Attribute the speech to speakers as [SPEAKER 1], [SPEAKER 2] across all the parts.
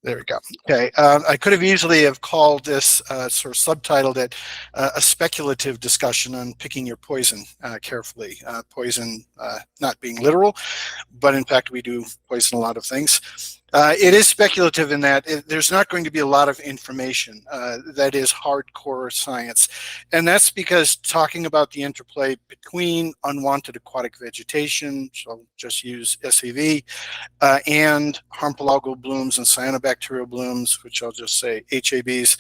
[SPEAKER 1] There we go. Okay, I could have easily have called this sort of subtitled it a speculative discussion on picking your poison carefully. Poison not being literal, but in fact we do poison a lot of things. It is speculative in that there's not going to be a lot of information that is hardcore science. And that's because talking about the interplay between unwanted aquatic vegetation, so I'll just use SAV, and harmful algal blooms and cyanobacterial blooms, which I'll just say HABs,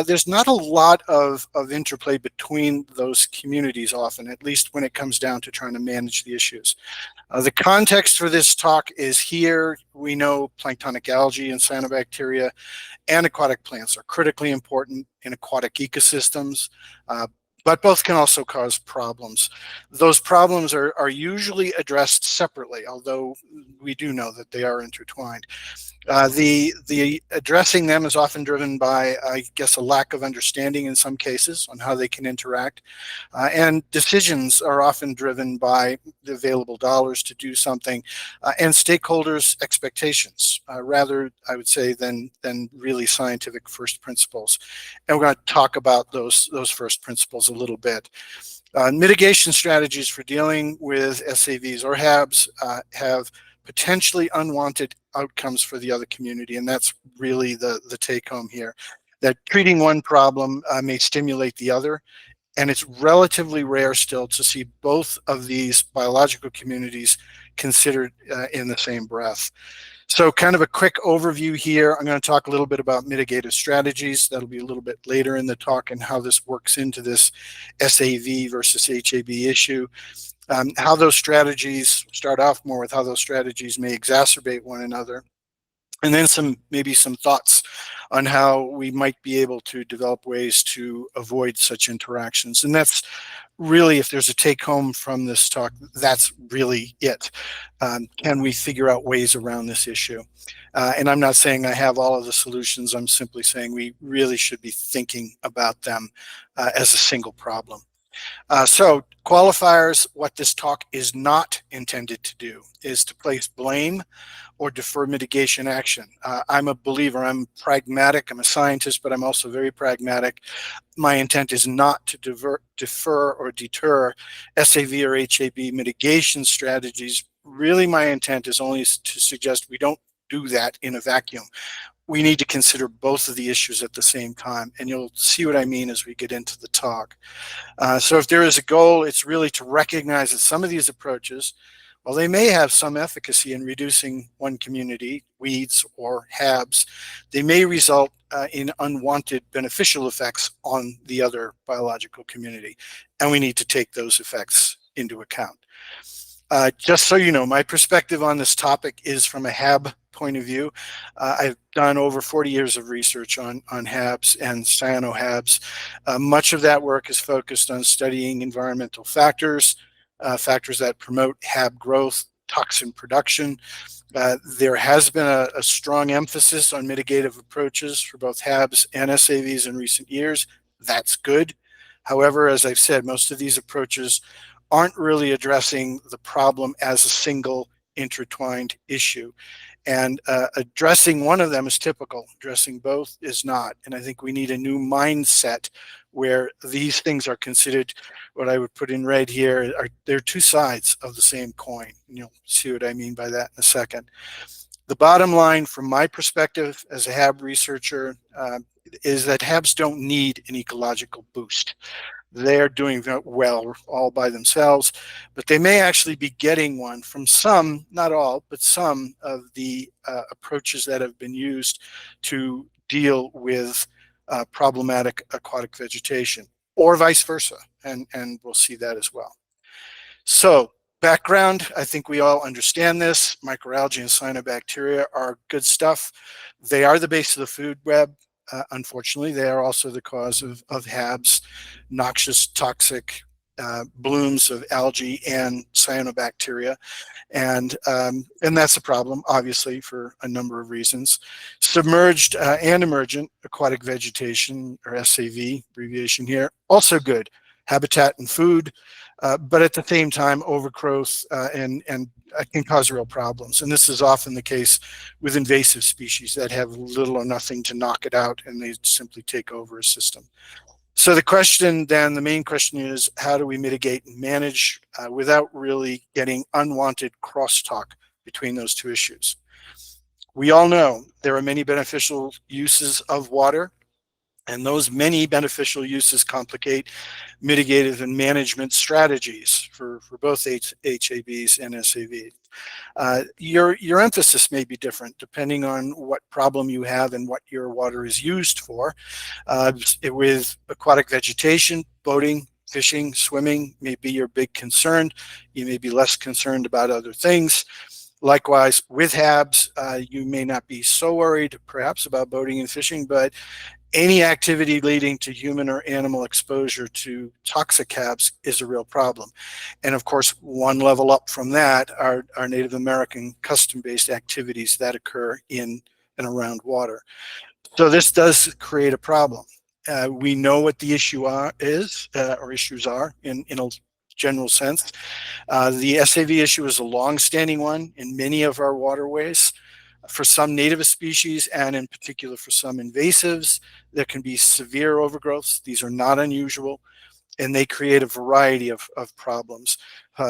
[SPEAKER 1] there's not a lot of interplay between those communities often, at least when it comes down to trying to manage the issues. The context for this talk is here. We know planktonic algae and cyanobacteria and aquatic plants are critically important in aquatic ecosystems, but both can also cause problems. Those problems are usually addressed separately, although we do know that they are intertwined. The addressing them is often driven by, I guess, a lack of understanding in some cases on how they can interact. And decisions are often driven by the available dollars to do something and stakeholders' expectations, rather, I would say, than really scientific first principles. And we're going to talk about those first principles a little bit. Mitigation strategies for dealing with SAVs or HABs have potentially unwanted outcomes for the other community. And that's really the take home here, that treating one problem may stimulate the other. And it's relatively rare still to see both of these biological communities considered in the same breath. So kind of a quick overview here. I'm going to talk a little bit about mitigative strategies. That'll be a little bit later in the talk and how this works into this SAV versus HAB issue. How those strategies, start off more with how those strategies may exacerbate one another. And then maybe some thoughts on how we might be able to develop ways to avoid such interactions. And that's really, if there's a take home from this talk, that's really it. Can we figure out ways around this issue? And I'm not saying I have all of the solutions. I'm simply saying we really should be thinking about them as a single problem. So qualifiers, what this talk is not intended to do is to place blame or defer mitigation action. I'm a believer, I'm pragmatic, I'm a scientist, but I'm also very pragmatic. My intent is not to defer or deter SAV or HAB mitigation strategies. Really, my intent is only to suggest we don't do that in a vacuum. We need to consider both of the issues at the same time, and you'll see what I mean as we get into the talk. So if there is a goal, it's really to recognize that some of these approaches, while they may have some efficacy in reducing one community, weeds or HABs, they may result in unwanted beneficial effects on the other biological community, and we need to take those effects into account. Just so you know, my perspective on this topic is from a HAB point of view. I've done over 40 years of research on HABs and cyanoHABs. Much of that work is focused on studying environmental factors, factors that promote HAB growth, toxin production. There has been a strong emphasis on mitigative approaches for both HABs and SAVs in recent years. That's good. However, as I've said, most of these approaches aren't really addressing the problem as a single intertwined issue. And addressing one of them is typical, addressing both is not. And I think we need a new mindset where these things are considered, what I would put in red here, they're two sides of the same coin. And you'll see what I mean by that in a second. The bottom line from my perspective as a HAB researcher is that HABs don't need an ecological boost. They're doing well all by themselves, but they may actually be getting one from some, not all, but some of the approaches that have been used to deal with problematic aquatic vegetation, or vice versa, and we'll see that as well. So background, I think we all understand this. Microalgae and cyanobacteria are good stuff. They are the base of the food web. Unfortunately, they are also the cause of HABs, noxious, toxic blooms of algae and cyanobacteria. And that's a problem, obviously, for a number of reasons. Submerged and emergent aquatic vegetation, or SAV, abbreviation here, also good. habitat and food, but at the same time, overgrowth and can cause real problems. And this is often the case with invasive species that have little or nothing to knock it out, and they simply take over a system. So the question then, the main question is, how do we mitigate and manage without really getting unwanted crosstalk between those two issues? We all know there are many beneficial uses of water, and those many beneficial uses complicate mitigative and management strategies for both HABs and SAVs. Your emphasis may be different depending on what problem you have and what your water is used for. With aquatic vegetation, boating, fishing, swimming may be your big concern. You may be less concerned about other things. Likewise, with HABs, you may not be so worried perhaps about boating and fishing, but any activity leading to human or animal exposure to toxic HABs is a real problem. And of course, one level up from that are Native American custom-based activities that occur in and around water. So this does create a problem. We know what the issue is, or issues are in a general sense. The SAV issue is a long-standing one in many of our waterways. For some native species, and in particular for some invasives, there can be severe overgrowths. These are not unusual, and they create a variety of problems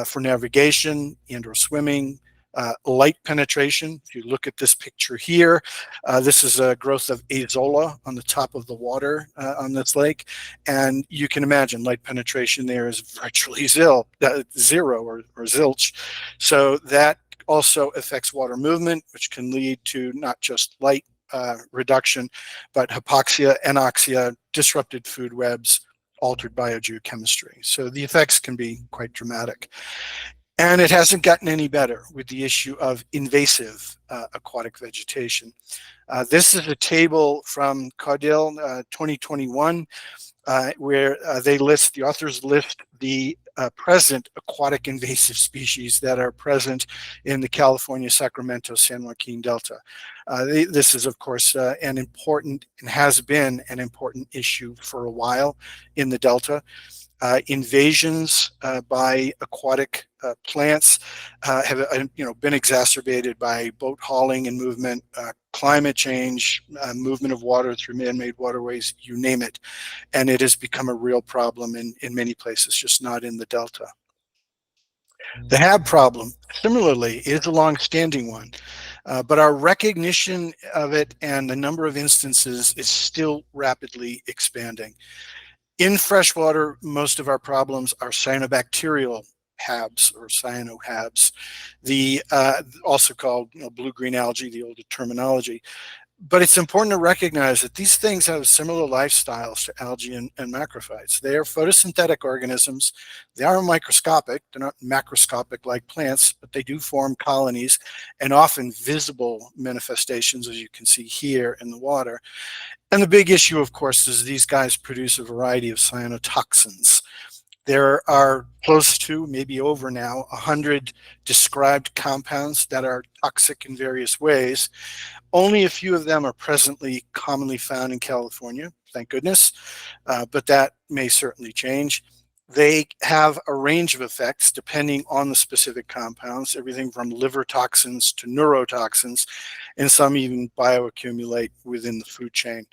[SPEAKER 1] for navigation and or swimming. Light penetration. If you look at this picture here, this is a growth of azolla on the top of the water on this lake. And you can imagine light penetration there is virtually zero or zilch. So that also affects water movement, which can lead to not just light reduction, but hypoxia, anoxia, disrupted food webs, altered biogeochemistry. So the effects can be quite dramatic. And it hasn't gotten any better with the issue of invasive aquatic vegetation. This is a table from Caudill 2021, where the authors list the present aquatic invasive species that are present in the California, Sacramento, San Joaquin Delta. This is, of course, an important and has been an important issue for a while in the Delta. Invasions by aquatic plants have been exacerbated by boat hauling and movement, climate change, movement of water through man-made waterways, you name it. And it has become a real problem in many places, just not in the Delta. The HAB problem, similarly, is a long-standing one, but our recognition of it and the number of instances is still rapidly expanding. In freshwater, most of our problems are cyanobacterial HABs or cyanoHABs, also called blue-green algae, the older terminology. But it's important to recognize that these things have similar lifestyles to algae and macrophytes. They are photosynthetic organisms. They are microscopic. They're not macroscopic like plants, but they do form colonies and often visible manifestations, as you can see here in the water. And the big issue, of course, is these guys produce a variety of cyanotoxins. There are close to, maybe over now, 100 described compounds that are toxic in various ways. Only a few of them are presently commonly found in California, thank goodness, but that may certainly change. They have a range of effects depending on the specific compounds, everything from liver toxins to neurotoxins, and some even bioaccumulate within the food chain.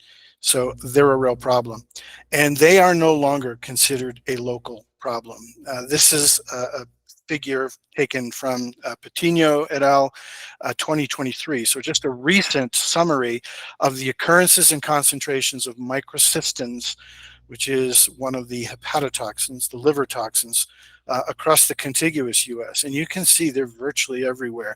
[SPEAKER 1] So they're a real problem. And they are no longer considered a local problem. This is a figure taken from Patino et al. 2023. So just a recent summary of the occurrences and concentrations of microcystins, which is one of the hepatotoxins, the liver toxins, across the contiguous US. And you can see they're virtually everywhere.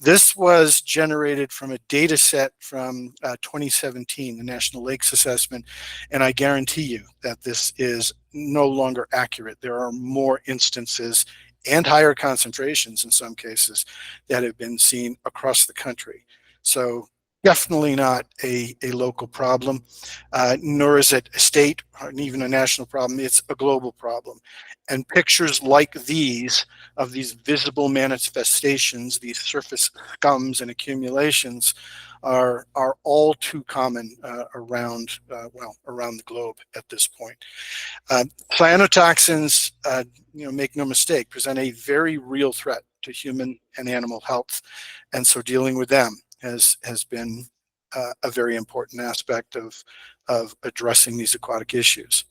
[SPEAKER 1] This was generated from a data set from 2017, the National Lakes Assessment, and I guarantee you that this is no longer accurate. There are more instances and higher concentrations in some cases that have been seen across the country. So definitely not a local problem, nor is it a state or even a national problem. It's a global problem. And pictures like these of these visible manifestations, these surface scums and accumulations, are all too common around well, around the globe at this point. Cyanotoxins, make no mistake, present a very real threat to human and animal health, and so dealing with them has been a very important aspect of addressing these aquatic issues.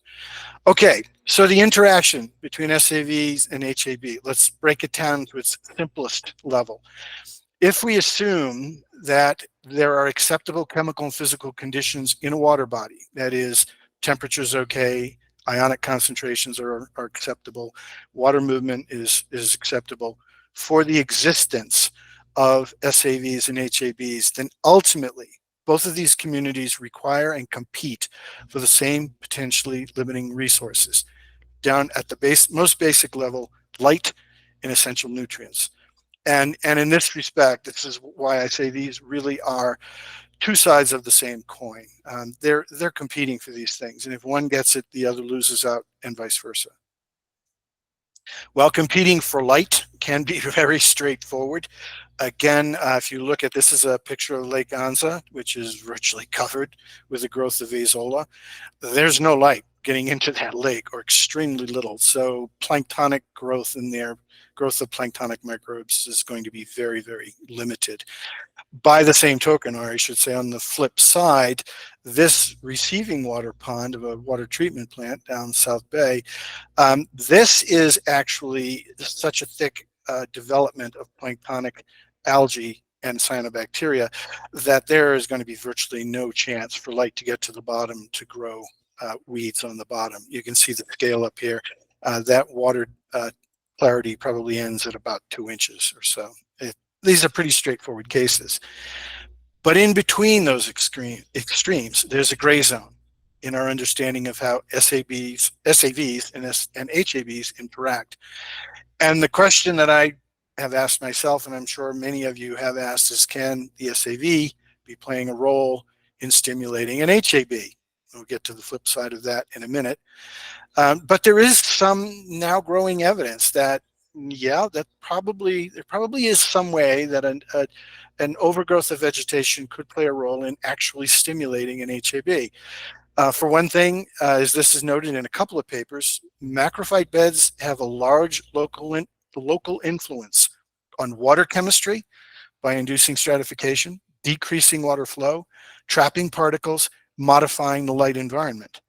[SPEAKER 1] Okay, so the interaction between SAVs and HAB. Let's break it down to its simplest level. If we assume that there are acceptable chemical and physical conditions in a water body, that is, temperature's okay, ionic concentrations are acceptable, water movement is acceptable for the existence of SAVs and HABs, then ultimately both of these communities require and compete for the same potentially limiting resources down at the most basic level: light and essential nutrients. And in this respect, this is why I say these really are two sides of the same coin. They're competing for these things, and if one gets it, the other loses out, and vice versa. While competing for light can be very straightforward. Again, if you look at this, is a picture of Lake Anza, which is virtually covered with the growth of azolla. There's no light getting into that lake, or extremely little. So planktonic growth in there, growth of planktonic microbes, is going to be very, very limited. By the same token, or I should say on the flip side, this receiving water pond of a water treatment plant down South Bay, this is actually such a thick development of planktonic algae and cyanobacteria that there is going to be virtually no chance for light to get to the bottom to grow weeds on the bottom. You can see the scale up here. That water clarity probably ends at about 2 inches or so. These are pretty straightforward cases. But in between those extremes, there's a gray zone in our understanding of how SAVs and HABs interact. And the question that I have asked myself, and I'm sure many of you have asked, is can the SAV be playing a role in stimulating an HAB? We'll get to the flip side of that in a minute. But there is some now growing evidence that, yeah, there probably is some way that an overgrowth of vegetation could play a role in actually stimulating an HAB. For one thing, as this is noted in a couple of papers, macrophyte beds have a large local influence on water chemistry by inducing stratification, decreasing water flow, trapping particles, modifying the light environment.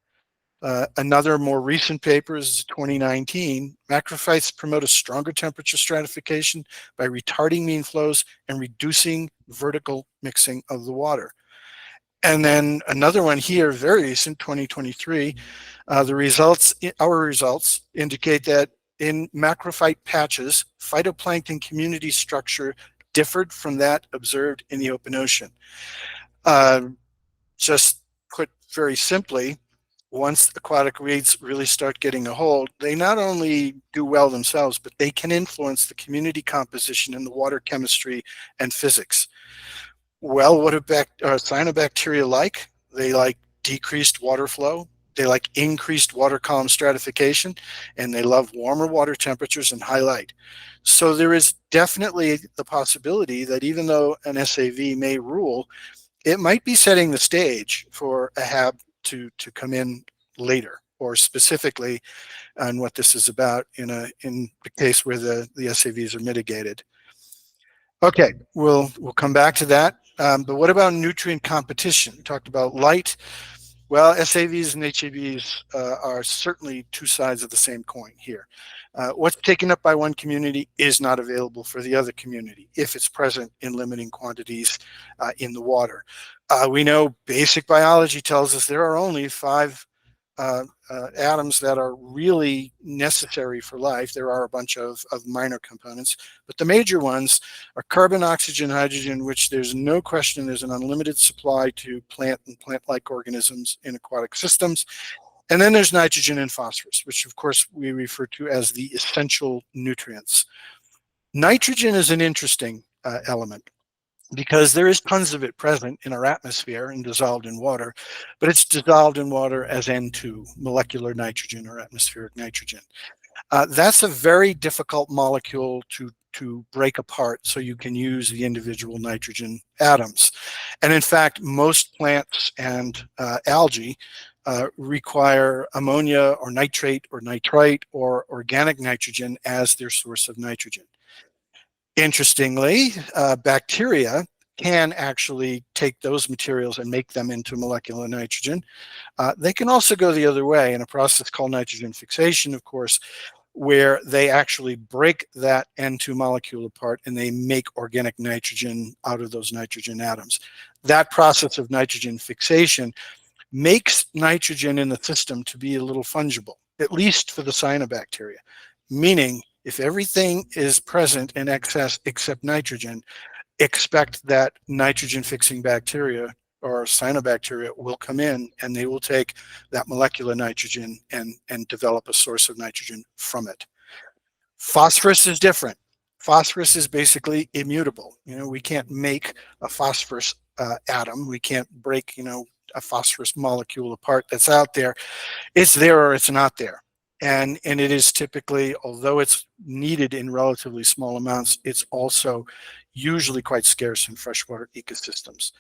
[SPEAKER 1] Another more recent paper is 2019. Macrophytes promote a stronger temperature stratification by retarding mean flows and reducing vertical mixing of the water. And then another one here, very recent, 2023, our results indicate that in macrophyte patches, phytoplankton community structure differed from that observed in the open ocean. Just put very simply, once aquatic weeds really start getting a hold, they not only do well themselves, but they can influence the community composition and the water chemistry and physics. Well, what are cyanobacteria like? They like decreased water flow. They like increased water column stratification, and they love warmer water temperatures and high light. So there is definitely the possibility that even though an SAV may rule, it might be setting the stage for a HAB to come in later, or specifically on what this is about in the case where the SAVs are mitigated. Okay, we'll come back to that. But what about nutrient competition? We talked about light. Well, SAVs and HABs are certainly two sides of the same coin here. What's taken up by one community is not available for the other community if it's present in limiting quantities in the water. We know basic biology tells us there are only 5 atoms that are really necessary for life. There are a bunch of minor components, but the major ones are carbon, oxygen, hydrogen, which there's no question there's an unlimited supply to plant and plant-like organisms in aquatic systems. And then there's nitrogen and phosphorus, which of course we refer to as the essential nutrients. Nitrogen is an interesting element. because there is tons of it present in our atmosphere and dissolved in water, but it's dissolved in water as N2, molecular nitrogen or atmospheric nitrogen. That's a very difficult molecule to break apart so you can use the individual nitrogen atoms. And in fact, most plants and algae require ammonia or nitrate or nitrite or organic nitrogen as their source of nitrogen. Interestingly, bacteria can actually take those materials and make them into molecular nitrogen. They can also go the other way in a process called nitrogen fixation, of course, where they actually break that N2 molecule apart and they make organic nitrogen out of those nitrogen atoms. That process of nitrogen fixation makes nitrogen in the system to be a little fungible, at least for the cyanobacteria, meaning if everything is present in excess except nitrogen, expect that nitrogen fixing bacteria or cyanobacteria will come in and they will take that molecular nitrogen and develop a source of nitrogen from it. Phosphorus is different. Phosphorus is basically immutable. We can't make a phosphorus atom. We can't break, a phosphorus molecule apart that's out there. It's there or it's not there. And it is typically, although it's needed in relatively small amounts, it's also usually quite scarce in freshwater ecosystems.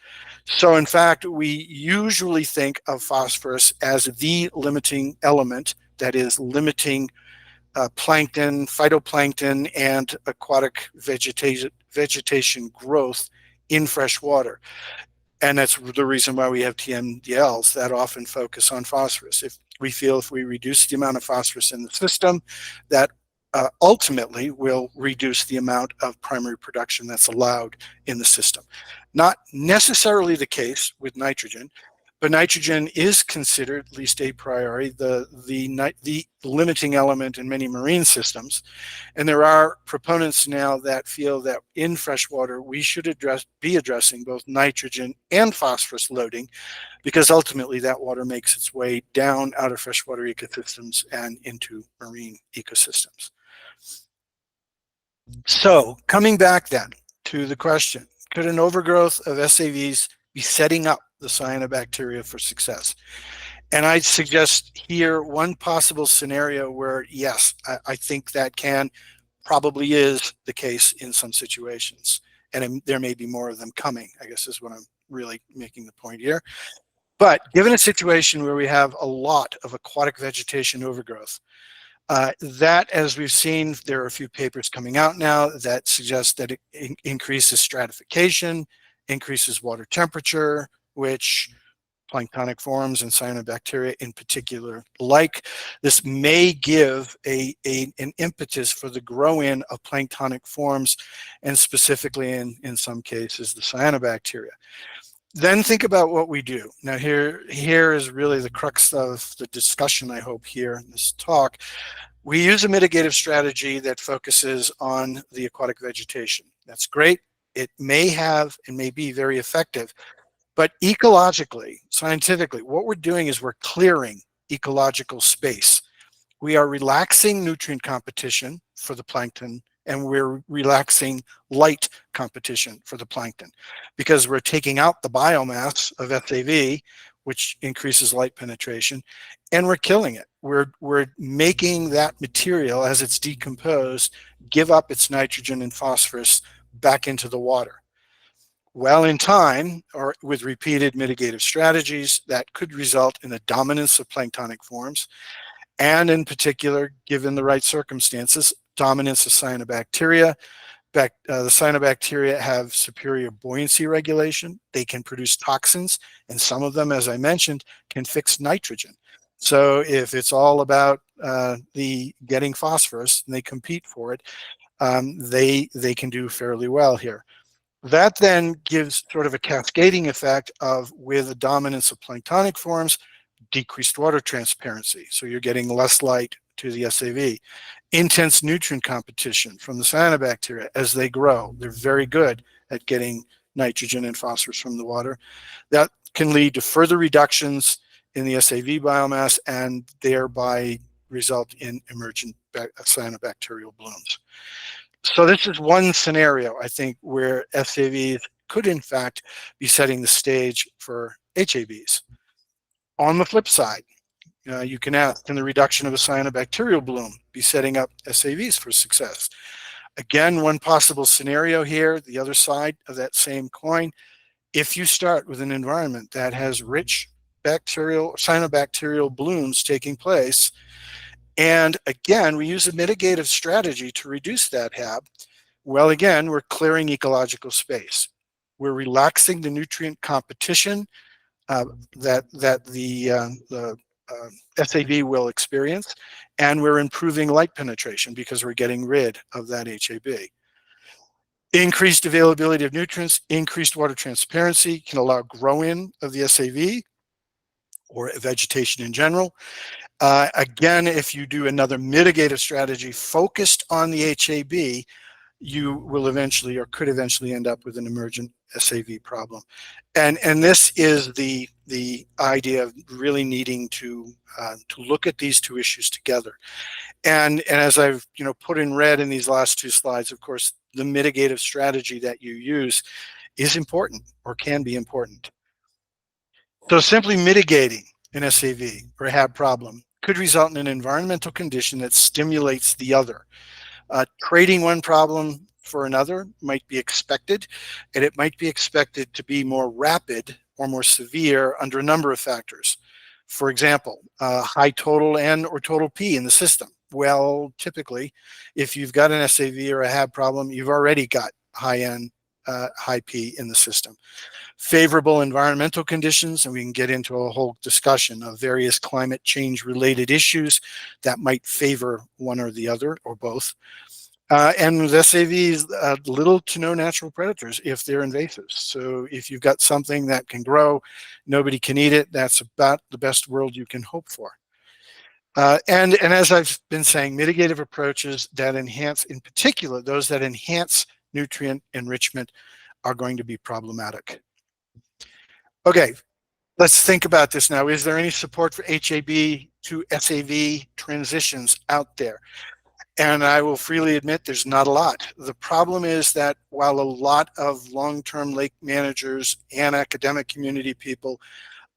[SPEAKER 1] So in fact, we usually think of phosphorus as the limiting element that is limiting plankton, phytoplankton, and aquatic vegetation growth in fresh water. And that's the reason why we have TMDLs that often focus on phosphorus. If we reduce the amount of phosphorus in the system, that ultimately will reduce the amount of primary production that's allowed in the system. Not necessarily the case with nitrogen, but nitrogen is considered, at least a priori, the limiting element in many marine systems. And there are proponents now that feel that in freshwater, we should be addressing both nitrogen and phosphorus loading, because ultimately that water makes its way down out of freshwater ecosystems and into marine ecosystems. So coming back then to the question, could an overgrowth of SAVs be setting up the cyanobacteria for success? And I suggest here one possible scenario where, yes, I think that probably is the case in some situations. And there may be more of them coming, I guess is what I'm really making the point here. But given a situation where we have a lot of aquatic vegetation overgrowth, that, as we've seen, there are a few papers coming out now that suggest that it increases stratification, increases water temperature, which planktonic forms and cyanobacteria in particular like. This may give an impetus for the grow-in of planktonic forms, and specifically in some cases the cyanobacteria. Then think about what we do. Now here is really the crux of the discussion, I hope, here in this talk. We use a mitigative strategy that focuses on the aquatic vegetation. That's great. It may be very effective. But ecologically, scientifically, what we're doing is we're clearing ecological space. We are relaxing nutrient competition for the plankton, and we're relaxing light competition for the plankton, because we're taking out the biomass of FAV, which increases light penetration, and we're killing it. We're making that material, as it's decomposed, give up its nitrogen and phosphorus back into the water. Well, in time, or with repeated mitigative strategies, that could result in a dominance of planktonic forms, and in particular, given the right circumstances, dominance of cyanobacteria. The cyanobacteria have superior buoyancy regulation. They can produce toxins, and some of them, as I mentioned, can fix nitrogen. So if it's all about the getting phosphorus and they compete for it, they can do fairly well here. That then gives sort of a cascading effect of, with the dominance of planktonic forms, decreased water transparency. So you're getting less light to the SAV. Intense nutrient competition from the cyanobacteria as they grow. They're very good at getting nitrogen and phosphorus from the water. That can lead to further reductions in the SAV biomass and thereby result in emergent cyanobacterial blooms. So this is one scenario, I think, where SAVs could in fact be setting the stage for HABs. On the flip side, you can ask, can the reduction of a cyanobacterial bloom be setting up SAVs for success? Again, one possible scenario here, the other side of that same coin, if you start with an environment that has rich cyanobacterial blooms taking place, and again, we use a mitigative strategy to reduce that HAB, well, again, we're clearing ecological space. We're relaxing the nutrient competition that the SAV will experience, and we're improving light penetration because we're getting rid of that HAB. Increased availability of nutrients, increased water transparency can allow grow-in of the SAV or vegetation in general. Again, if you do another mitigative strategy focused on the HAB, you will eventually or could eventually end up with an emergent SAV problem. And this is the idea of really needing to look at these two issues together. And as I've put in red in these last two slides, of course, the mitigative strategy that you use is important or can be important. So simply mitigating an SAV or a HAB problem could result in an environmental condition that stimulates the other. Trading one problem for another might be expected, and it might be expected to be more rapid or more severe under a number of factors. For example, high total N or total P in the system. Well, typically, if you've got an SAV or a HAB problem, you've already got high N, high P in the system. Favorable environmental conditions, and we can get into a whole discussion of various climate change related issues that might favor one or the other or both. And with SAVs, little to no natural predators if they're invasive. So if you've got something that can grow, nobody can eat it, that's about the best world you can hope for. And as I've been saying, mitigative approaches that enhance, in particular, those that enhance nutrient enrichment are going to be problematic. Okay, let's think about this now. Is there any support for HAB to SAV transitions out there? And I will freely admit there's not a lot. The problem is that while a lot of long-term lake managers and academic community people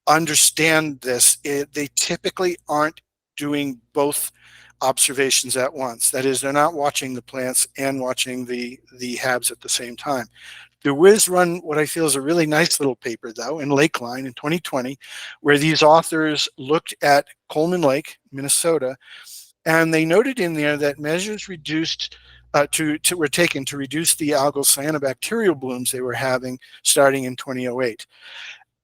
[SPEAKER 1] understand this, they typically aren't doing both observations at once. That is, they're not watching the plants and watching the HABs at the same time. The Wiz run what I feel is a really nice little paper, though, in Lakeline in 2020, where these authors looked at Coleman Lake, Minnesota, and they noted in there that measures reduced were taken to reduce the algal cyanobacterial blooms they were having starting in 2008.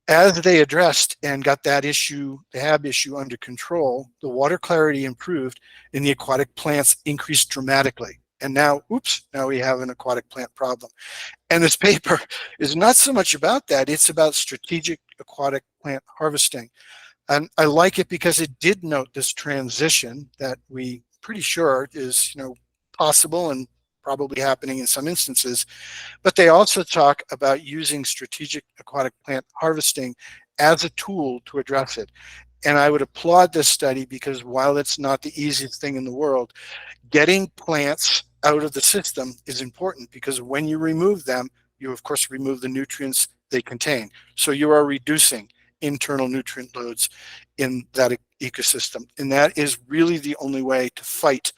[SPEAKER 1] As they addressed and got that issue, the HAB issue, under control, the water clarity improved and the aquatic plants increased dramatically. And now, oops, now we have an aquatic plant problem. And this paper is not so much about that, it's about strategic aquatic plant harvesting. And I like it because it did note this transition that we pretty sure is possible and probably happening in some instances. But they also talk about using strategic aquatic plant harvesting as a tool to address it. And I would applaud this study because while it's not the easiest thing in the world, getting plants out of the system is important because when you remove them, you of course remove the nutrients they contain. So you are reducing internal nutrient loads in that ecosystem. And that is really the only way to fight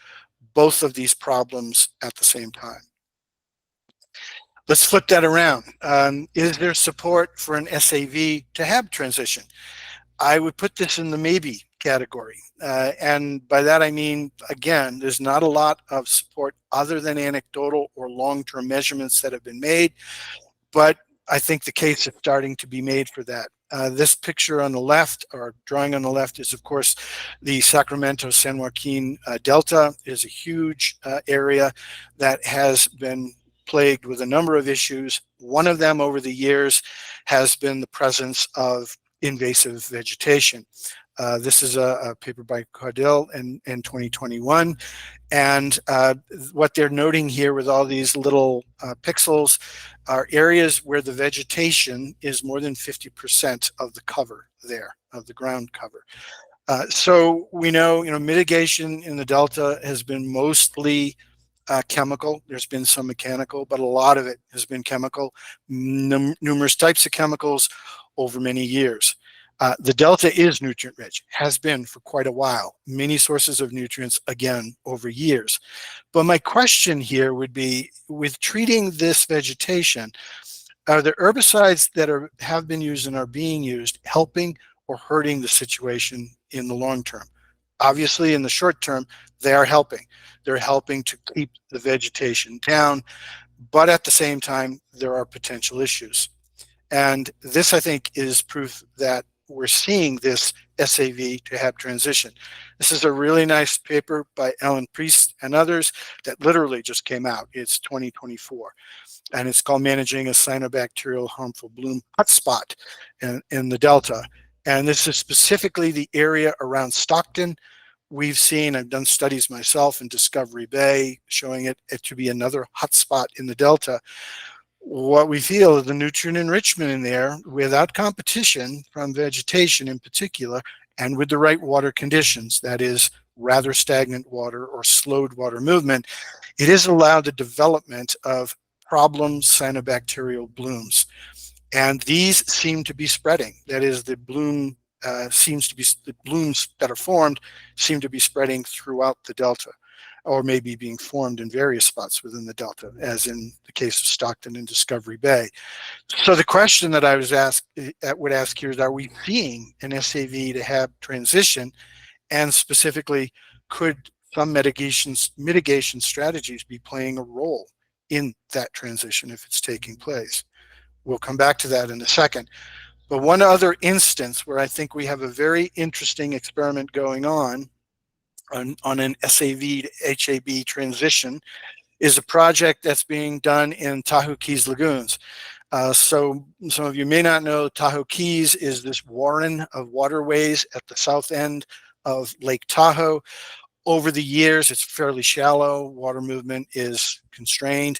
[SPEAKER 1] both of these problems at the same time. Let's flip that around. Is there support for an SAV to HAB transition? I would put this in the maybe category. And by that I mean, again, there's not a lot of support other than anecdotal or long-term measurements that have been made, but I think the case is starting to be made for that. This picture on the left, or drawing on the left, is of course the Sacramento-San Joaquin Delta. It is a huge area that has been plagued with a number of issues. One of them over the years has been the presence of invasive vegetation. This is a paper by Caudill in 2021. And what they're noting here with all these little pixels are areas where the vegetation is more than 50% of the cover there, of the ground cover. So we know, mitigation in the Delta has been mostly chemical. There's been some mechanical, but a lot of it has been chemical, numerous types of chemicals over many years. The delta is nutrient rich, has been for quite a while. Many sources of nutrients, again, over years. But my question here would be, with treating this vegetation, are the herbicides that have been used and are being used helping or hurting the situation in the long term? Obviously, in the short term, they are helping. They're helping to keep the vegetation down, but at the same time, there are potential issues. And this, I think, is proof that we're seeing this SAV to HAB transition. This is a really nice paper by Ellen Priest and others that literally just came out. It's 2024, and it's called Managing a Cyanobacterial Harmful Bloom Hotspot in the Delta. And this is specifically the area around Stockton. We've seen, I've done studies myself in Discovery Bay showing it to be another hotspot in the Delta. What we feel is the nutrient enrichment in there without competition from vegetation in particular, and with the right water conditions, that is rather stagnant water or slowed water movement, it has allowed the development of problem cyanobacterial blooms. And these seem to be spreading. That is, the blooms that are formed seem to be spreading throughout the Delta, or maybe being formed in various spots within the Delta, as in the case of Stockton and Discovery Bay. So the question that I would ask here is, are we seeing an SAV to HAB transition? And specifically, could some mitigation strategies be playing a role in that transition if it's taking place? We'll come back to that in a second. But one other instance where I think we have a very interesting experiment going on an SAV to HAB transition is a project that's being done in Tahoe Keys Lagoons. So some of you may not know, Tahoe Keys is this warren of waterways at the south end of Lake Tahoe. Over the years, it's fairly shallow. Water movement is constrained.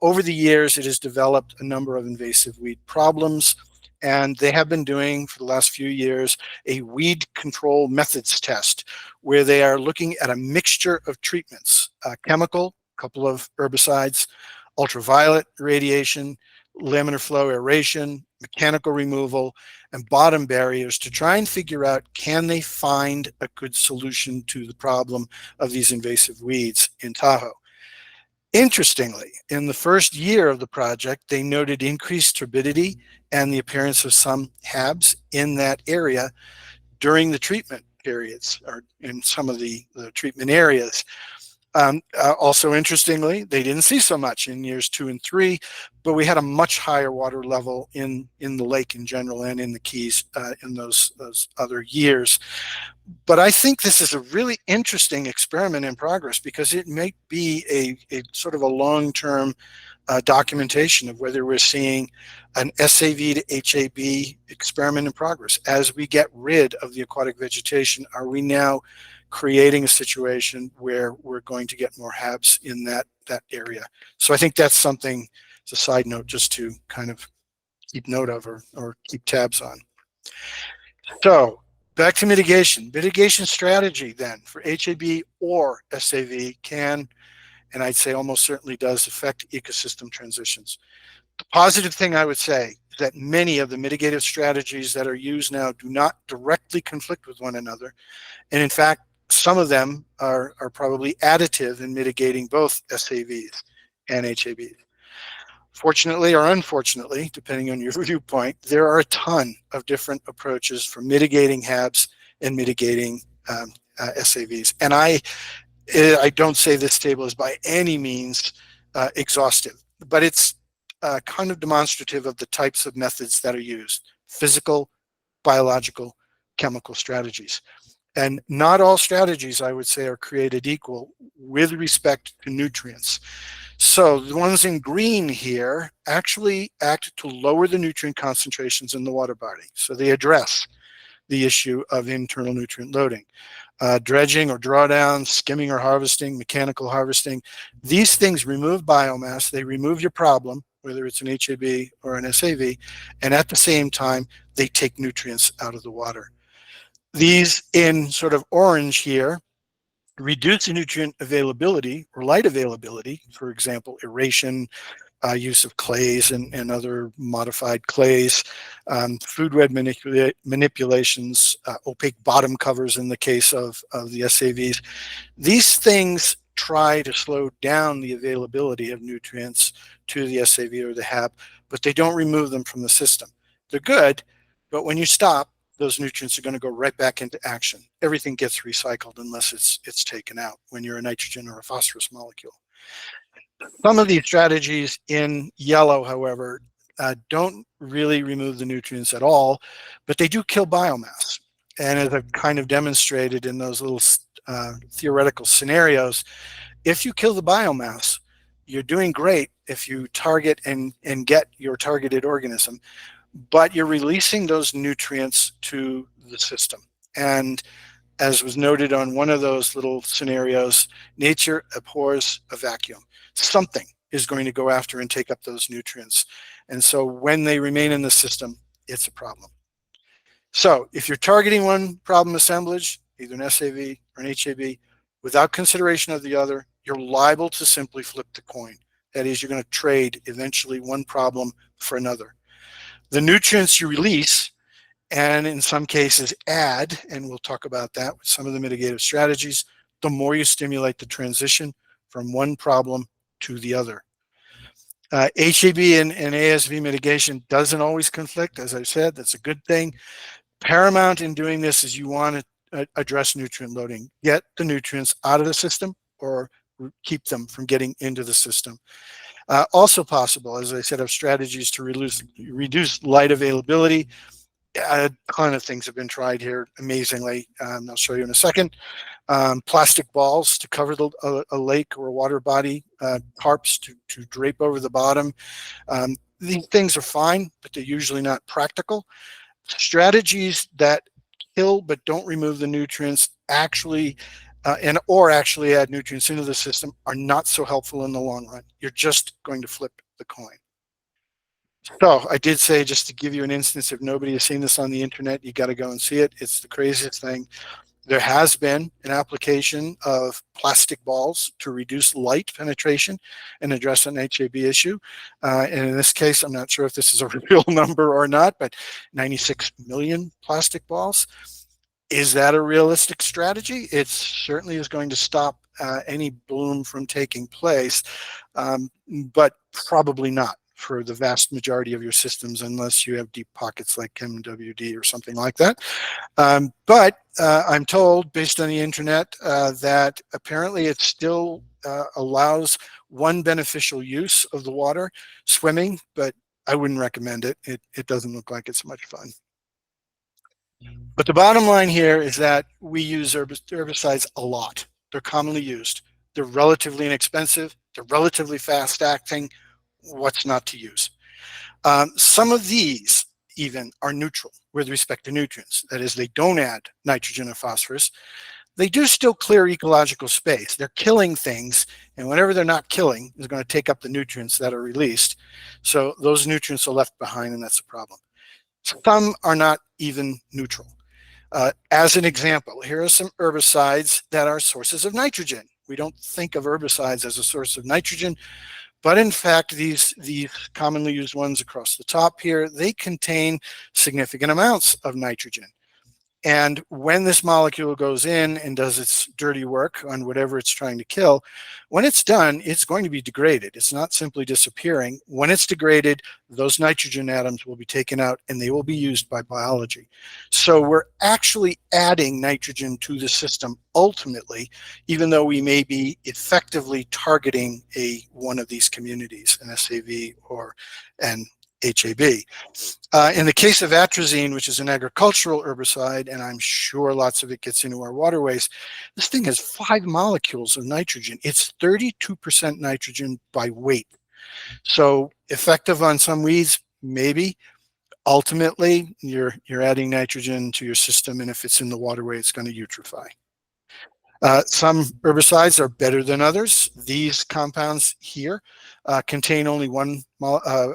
[SPEAKER 1] Over the years, it has developed a number of invasive weed problems. And they have been doing, for the last few years, a weed control methods test where they are looking at a mixture of treatments, chemical, a couple of herbicides, ultraviolet radiation, laminar flow aeration, mechanical removal, and bottom barriers to try and figure out, can they find a good solution to the problem of these invasive weeds in Tahoe? Interestingly, in the first year of the project, they noted increased turbidity and the appearance of some HABs in that area during the treatment periods, or in some of the treatment areas. Also, interestingly, they didn't see so much in years 2 and 3, but we had a much higher water level in the lake in general and in the Keys in those other years. But I think this is a really interesting experiment in progress, because it may be a sort of a long-term documentation of whether we're seeing an SAV to HAB experiment in progress. As we get rid of the aquatic vegetation, are we now creating a situation where we're going to get more HABs in that area? So I think that's something, as a side note, just to kind of keep note of or keep tabs on. So back to mitigation. Mitigation strategy then for HAB or SAV can, and I'd say almost certainly does, affect ecosystem transitions. The positive thing I would say is that many of the mitigative strategies that are used now do not directly conflict with one another. And in fact, some of them are probably additive in mitigating both SAVs and HABs. Fortunately or unfortunately, depending on your viewpoint, there are a ton of different approaches for mitigating HABs and mitigating SAVs. And I don't say this table is by any means exhaustive, but it's kind of demonstrative of the types of methods that are used: physical, biological, chemical strategies. And not all strategies, I would say, are created equal with respect to nutrients. So the ones in green here actually act to lower the nutrient concentrations in the water body. So they address the issue of internal nutrient loading. Dredging or drawdown, skimming or harvesting, mechanical harvesting, these things remove biomass, they remove your problem, whether it's an HAB or an SAV, and at the same time, they take nutrients out of the water. These in sort of orange here reduce nutrient availability or light availability, for example, aeration, use of clays and other modified clays, food web manipulations, opaque bottom covers in the case of the SAVs. These things try to slow down the availability of nutrients to the SAV or the HAB, but they don't remove them from the system. They're good, but when you stop, those nutrients are going to go right back into action. Everything gets recycled unless it's taken out when you're a nitrogen or a phosphorus molecule. Some of these strategies in yellow, however, don't really remove the nutrients at all, but they do kill biomass. And as I've kind of demonstrated in those little theoretical scenarios, if you kill the biomass, you're doing great if you target and get your targeted organism, but you're releasing those nutrients to the system. And as was noted on one of those little scenarios, nature abhors a vacuum. Something is going to go after and take up those nutrients. And so when they remain in the system, it's a problem. So if you're targeting one problem assemblage, either an SAV or an HAB, without consideration of the other, you're liable to simply flip the coin. That is, you're going to trade eventually one problem for another. The nutrients you release, and in some cases add, and we'll talk about that with some of the mitigative strategies, the more you stimulate the transition from one problem to the other. HAB and ASV mitigation doesn't always conflict. As I said, that's a good thing. Paramount in doing this is you want to address nutrient loading. Get the nutrients out of the system or keep them from getting into the system. Also possible, as I said, of strategies to reduce light availability. A ton of things have been tried here, amazingly. I'll show you in a second. Plastic balls to cover a lake or a water body, tarps to drape over the bottom. These things are fine, but they're usually not practical. Strategies that kill but don't remove the nutrients actually actually add nutrients into the system are not so helpful in the long run. You're just going to flip the coin. So I did say, just to give you an instance, if nobody has seen this on the internet, you got to go and see it. It's the craziest thing. There has been an application of plastic balls to reduce light penetration and address an HAB issue. And in this case, I'm not sure if this is a real number or not, but 96 million plastic balls. Is that a realistic strategy? It certainly is going to stop any bloom from taking place, but probably not for the vast majority of your systems, unless you have deep pockets like MWD or something like that. But I'm told, based on the internet, that apparently it still allows one beneficial use of the water, swimming, but I wouldn't recommend it. It doesn't look like it's much fun. But the bottom line here is that we use herbicides a lot. They're commonly used. They're relatively inexpensive. They're relatively fast acting. What's not to use? Some of these even are neutral with respect to nutrients. That is, they don't add nitrogen or phosphorus. They do still clear ecological space. They're killing things, and whatever they're not killing is going to take up the nutrients that are released. So those nutrients are left behind, and that's a problem. Some are not even neutral. As an example, here are some herbicides that are sources of nitrogen. We don't think of herbicides as a source of nitrogen, but in fact, these commonly used ones across the top here, they contain significant amounts of nitrogen. And when this molecule goes in and does its dirty work on whatever it's trying to kill, when it's done, it's going to be degraded. It's not simply disappearing. When it's degraded, those nitrogen atoms will be taken out and they will be used by biology. So we're actually adding nitrogen to the system ultimately, even though we may be effectively targeting one of these communities, an SAV or an HAB. In the case of atrazine, which is an agricultural herbicide, and I'm sure lots of it gets into our waterways, this thing has 5 molecules of nitrogen. It's 32% nitrogen by weight. So effective on some weeds, maybe. Ultimately, you're adding nitrogen to your system, and if it's in the waterway, it's going to eutrophy. Some herbicides are better than others. These compounds here contain only one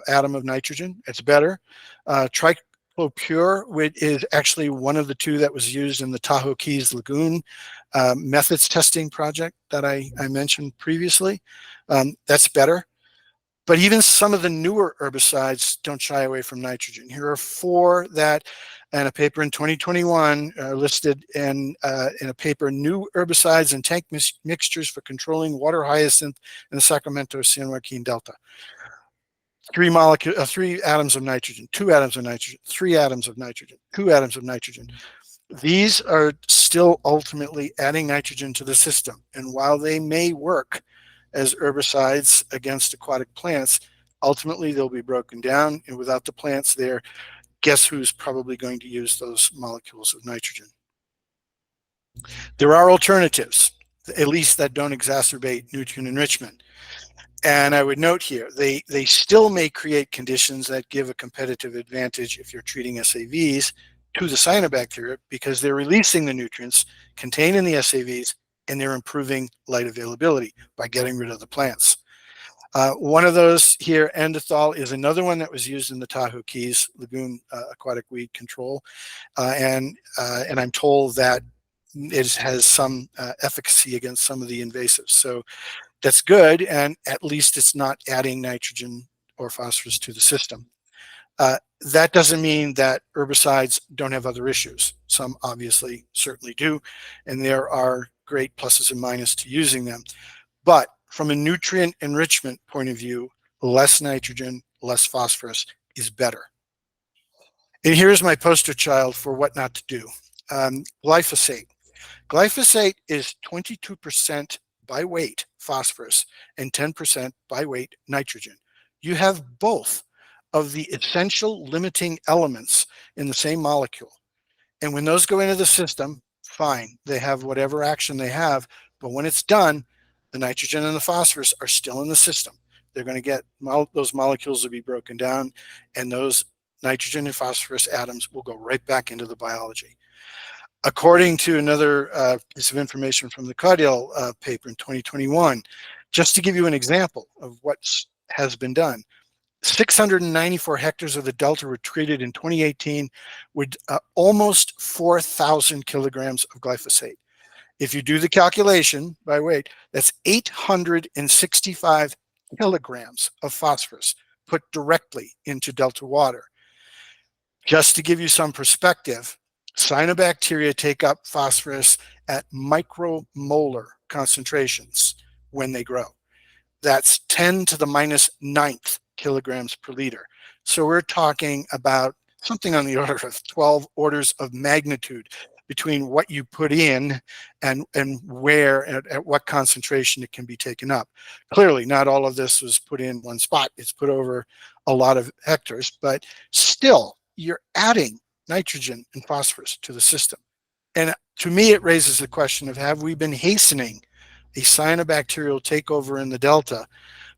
[SPEAKER 1] atom of nitrogen. It's better. Pure, which is actually one of the two that was used in the Tahoe Keys Lagoon methods testing project that I mentioned previously. That's better. But even some of the newer herbicides don't shy away from nitrogen. Here are four that, in a paper in 2021, listed in a paper, New Herbicides and Tank Mixtures for Controlling Water Hyacinth in the Sacramento San Joaquin Delta. Three atoms of nitrogen, two atoms of nitrogen, three atoms of nitrogen, two atoms of nitrogen. These are still ultimately adding nitrogen to the system. And while they may work as herbicides against aquatic plants, ultimately they'll be broken down. And without the plants there, guess who's probably going to use those molecules of nitrogen? There are alternatives, at least that don't exacerbate nutrient enrichment. And I would note here, they still may create conditions that give a competitive advantage if you're treating SAVs to the cyanobacteria, because they're releasing the nutrients contained in the SAVs and they're improving light availability by getting rid of the plants. One of those here, endothol, is another one that was used in the Tahoe Keys Lagoon aquatic weed control. And I'm told that it has some efficacy against some of the invasives. So that's good, and at least it's not adding nitrogen or phosphorus to the system. That doesn't mean that herbicides don't have other issues. Some obviously certainly do, and there are great pluses and minuses to using them. But from a nutrient enrichment point of view, less nitrogen, less phosphorus is better. And here's my poster child for what not to do. Glyphosate. Glyphosate is 22% by weight phosphorus and 10% by weight nitrogen. You have both of the essential limiting elements in the same molecule. And when those go into the system, fine, they have whatever action they have. But when it's done, the nitrogen and the phosphorus are still in the system. They're going to get, those molecules will be broken down, and those nitrogen and phosphorus atoms will go right back into the biology. According to another piece of information from the Caudill paper in 2021, just to give you an example of what has been done, 694 hectares of the Delta were treated in 2018 with almost 4,000 kilograms of glyphosate. If you do the calculation by weight, that's 865 kilograms of phosphorus put directly into Delta water. Just to give you some perspective, cyanobacteria take up phosphorus at micromolar concentrations when they grow. That's 10 to the minus ninth kilograms per liter. So we're talking about something on the order of 12 orders of magnitude between what you put in and where, at what concentration it can be taken up. Clearly, not all of this was put in one spot. It's put over a lot of hectares, but still, you're adding nitrogen and phosphorus to the system. And to me, it raises the question of, have we been hastening a cyanobacterial takeover in the Delta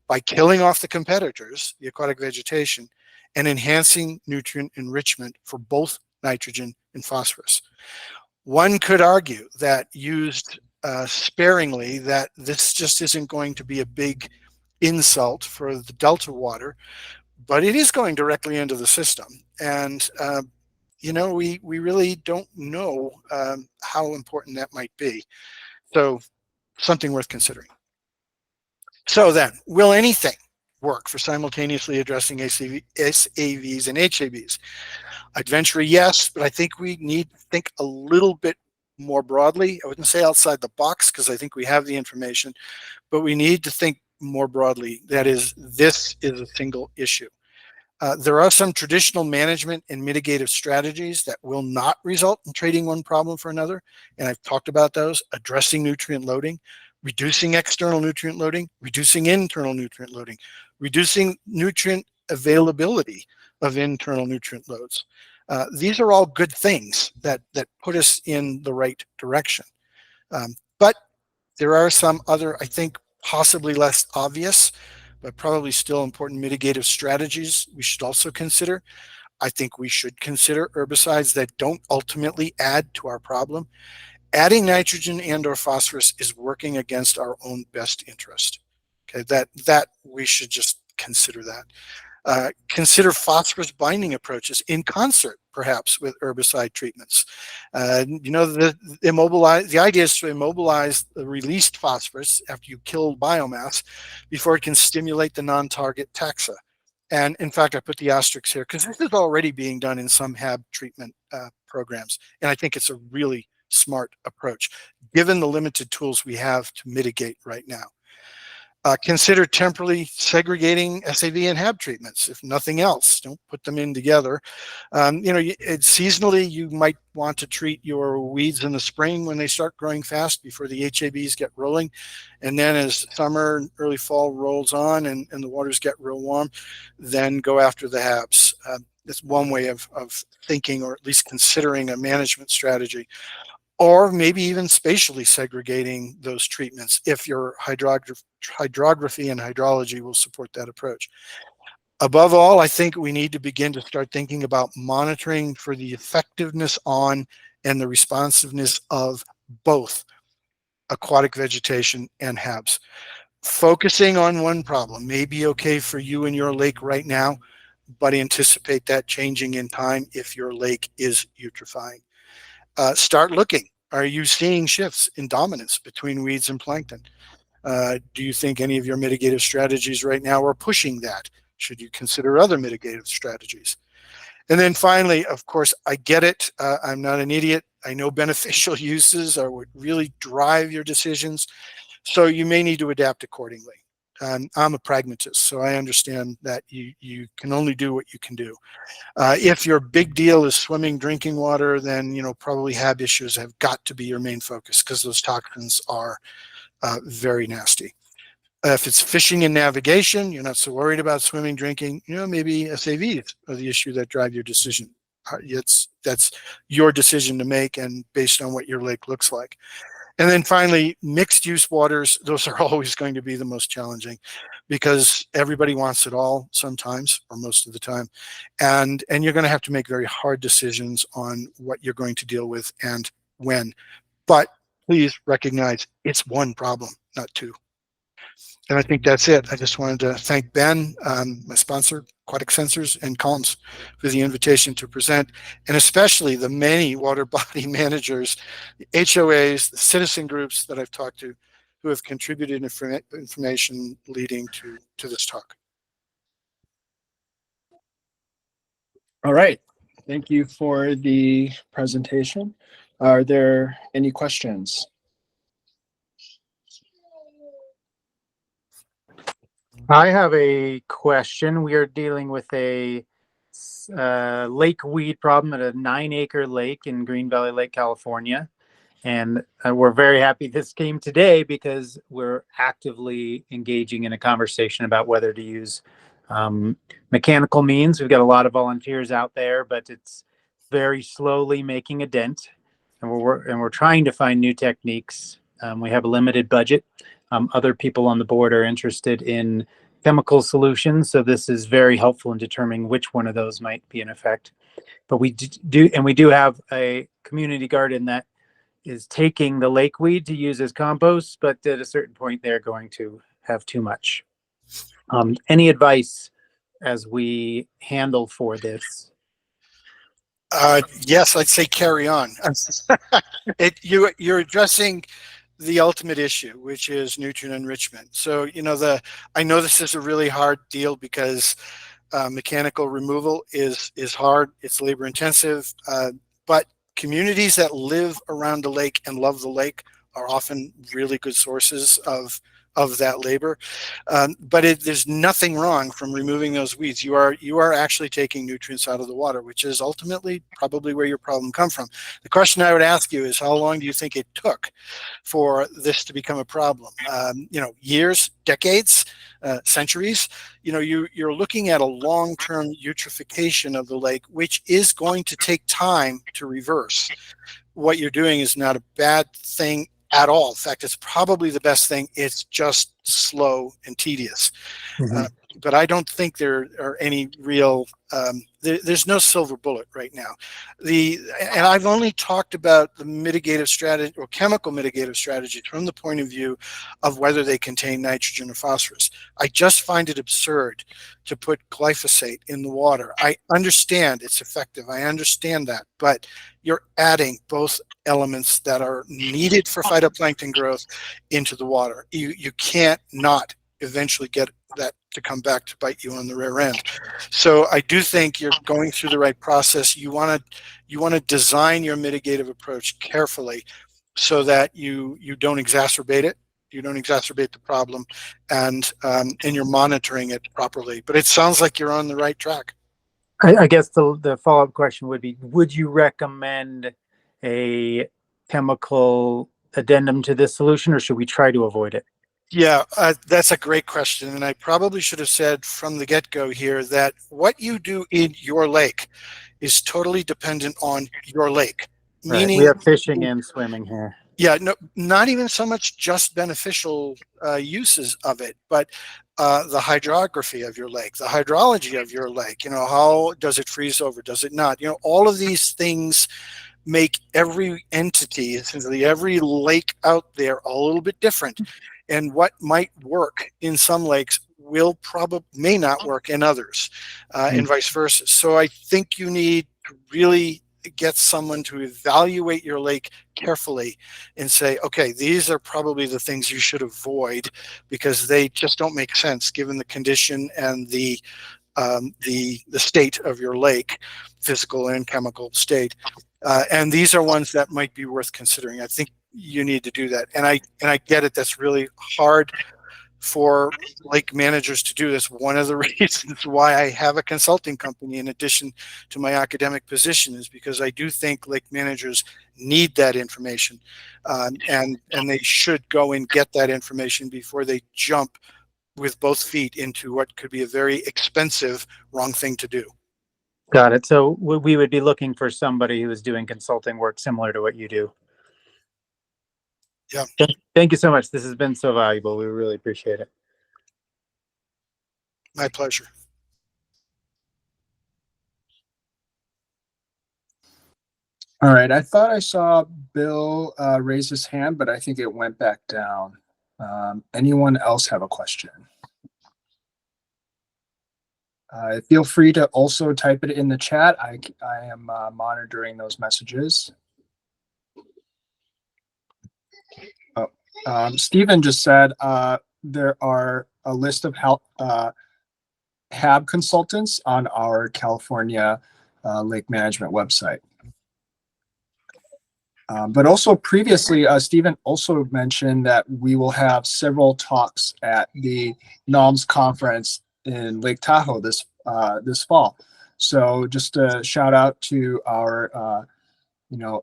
[SPEAKER 1] by killing off the competitors, the aquatic vegetation, and enhancing nutrient enrichment for both nitrogen and phosphorus? One could argue that used sparingly, that this just isn't going to be a big insult for the Delta water, but it is going directly into the system. And you know, we really don't know how important that might be. So something worth considering. So then, will anything work for simultaneously addressing SAVs and HAVs? I'd venture a yes, but I think we need to think a little bit more broadly. I wouldn't say outside the box, because I think we have the information, but we need to think more broadly. That is, this is a single issue. There are some traditional management and mitigative strategies that will not result in trading one problem for another. And I've talked about those: addressing nutrient loading, reducing external nutrient loading, reducing internal nutrient loading, reducing nutrient availability of internal nutrient loads. These are all good things that put us in the right direction. But there are some other, I think, possibly less obvious, but probably still important mitigative strategies we should also consider. I think we should consider herbicides that don't ultimately add to our problem. Adding nitrogen and or phosphorus is working against our own best interest. Okay, that we should just consider that. Consider phosphorus binding approaches in concert, perhaps, with herbicide treatments. The idea is to immobilize the released phosphorus after you kill biomass before it can stimulate the non-target taxa. And in fact, I put the asterisks here because this is already being done in some HAB treatment programs. And I think it's a really smart approach, given the limited tools we have to mitigate right now. Consider temporarily segregating SAV and HAB treatments, if nothing else. Don't put them in together. Seasonally, you might want to treat your weeds in the spring when they start growing fast before the HABs get rolling. And then as summer, early fall rolls on and the waters get real warm, then go after the HABs. That's one way of thinking, or at least considering a management strategy. Or maybe even spatially segregating those treatments if your hydrography and hydrology will support that approach. Above all, I think we need to begin to start thinking about monitoring for the effectiveness on and the responsiveness of both aquatic vegetation and HABs. Focusing on one problem may be okay for you and your lake right now, but anticipate that changing in time if your lake is eutrophying. Start looking. Are you seeing shifts in dominance between weeds and plankton? Do you think any of your mitigative strategies right now are pushing that? Should you consider other mitigative strategies? And then finally, of course, I get it. I'm not an idiot. I know beneficial uses are what really drive your decisions. So you may need to adapt accordingly. I'm a pragmatist, so I understand that you can only do what you can do. If your big deal is swimming drinking water, then probably HAB issues have got to be your main focus because those toxins are very nasty. If it's fishing and navigation, you're not so worried about swimming, drinking, maybe SAVs are the issue that drive your decision. That's your decision to make and based on what your lake looks like. And then finally, mixed use waters, those are always going to be the most challenging because everybody wants it all sometimes or most of the time. And you're going to have to make very hard decisions on what you're going to deal with and when. But please recognize it's one problem, not two. And I think that's it. I just wanted to thank Ben, my sponsor, Aquatic Sensors, and Columns for the invitation to present, and especially the many water body managers, the HOAs, the citizen groups that I've talked to who have contributed information leading to this talk.
[SPEAKER 2] All right. Thank you for the presentation. Are there any questions?
[SPEAKER 3] I have a question. We are dealing with a lake weed problem at a 9-acre lake in Green Valley Lake, California. And we're very happy this came today because we're actively engaging in a conversation about whether to use mechanical means. We've got a lot of volunteers out there, but it's very slowly making a dent. And we're trying to find new techniques. We have a limited budget. Other people on the board are interested in chemical solutions, so this is very helpful in determining which one of those might be in effect. But we do have a community garden that is taking the lake weed to use as compost, but at a certain point they're going to have too much. Any advice as we handle for this?
[SPEAKER 1] Yes, I'd say carry on. You're addressing the ultimate issue, which is nutrient enrichment. So, I know this is a really hard deal because mechanical removal is hard. It's labor intensive, but communities that live around the lake and love the lake are often really good sources of that labor. But there's nothing wrong from removing those weeds. You are actually taking nutrients out of the water, which is ultimately probably where your problem comes from. The question I would ask you is, how long do you think it took for this to become a problem? Years, decades, centuries? You're looking at a long-term eutrophication of the lake, which is going to take time to reverse. What you're doing is not a bad thing at all. In fact, it's probably the best thing. It's just slow and tedious.
[SPEAKER 3] Mm-hmm.
[SPEAKER 1] but I don't think there are any real, there's no silver bullet right now. And I've only talked about the mitigative strategy or chemical mitigative strategies from the point of view of whether they contain nitrogen or phosphorus. I just find it absurd to put glyphosate in the water. I understand it's effective. I understand that, but you're adding both elements that are needed for phytoplankton growth into the water. You can't not eventually get that to come back to bite you on the rear end. So I do think you're going through the right process. You want to design your mitigative approach carefully so that you don't exacerbate it. You don't exacerbate the problem, and you're monitoring it properly. But it sounds like you're on the right track.
[SPEAKER 3] I guess the follow-up question would be, would you recommend a chemical addendum to this solution, or should we try to avoid it?
[SPEAKER 1] Yeah, that's a great question. And I probably should have said from the get-go here that what you do in your lake is totally dependent on your lake.
[SPEAKER 3] Right.
[SPEAKER 1] Meaning,
[SPEAKER 3] We have fishing and swimming here.
[SPEAKER 1] yeah, no, not even so much just beneficial uses of it, but the hydrography of your lake, the hydrology of your lake, how does it freeze over? Does it not? All of these things make every entity, essentially every lake out there, a little bit different. And what might work in some lakes may not work in others, and vice versa. So I think you need to really get someone to evaluate your lake carefully and say, okay, these are probably the things you should avoid because they just don't make sense given the condition and the state of your lake, physical and chemical state. And these are ones that might be worth considering. I think you need to do that. And I get it. That's really hard for lake managers to do this. One of the reasons why I have a consulting company in addition to my academic position is because I do think lake managers need that information, and they should go and get that information before they jump with both feet into what could be a very expensive wrong thing to do.
[SPEAKER 3] Got it. So we would be looking for somebody who is doing consulting work similar to what you do.
[SPEAKER 1] Yeah.
[SPEAKER 3] Thank you so much. This has been so valuable. We really appreciate it.
[SPEAKER 1] My pleasure.
[SPEAKER 2] All right. I thought I saw Bill raise his hand, but I think it went back down. Anyone else have a question? Feel free to also type it in the chat. I am monitoring those messages. Stephen just said there are a list of HAB consultants on our California lake management website. But also previously, Stephen also mentioned that we will have several talks at the NALMS conference in Lake Tahoe this fall. So just a shout out to our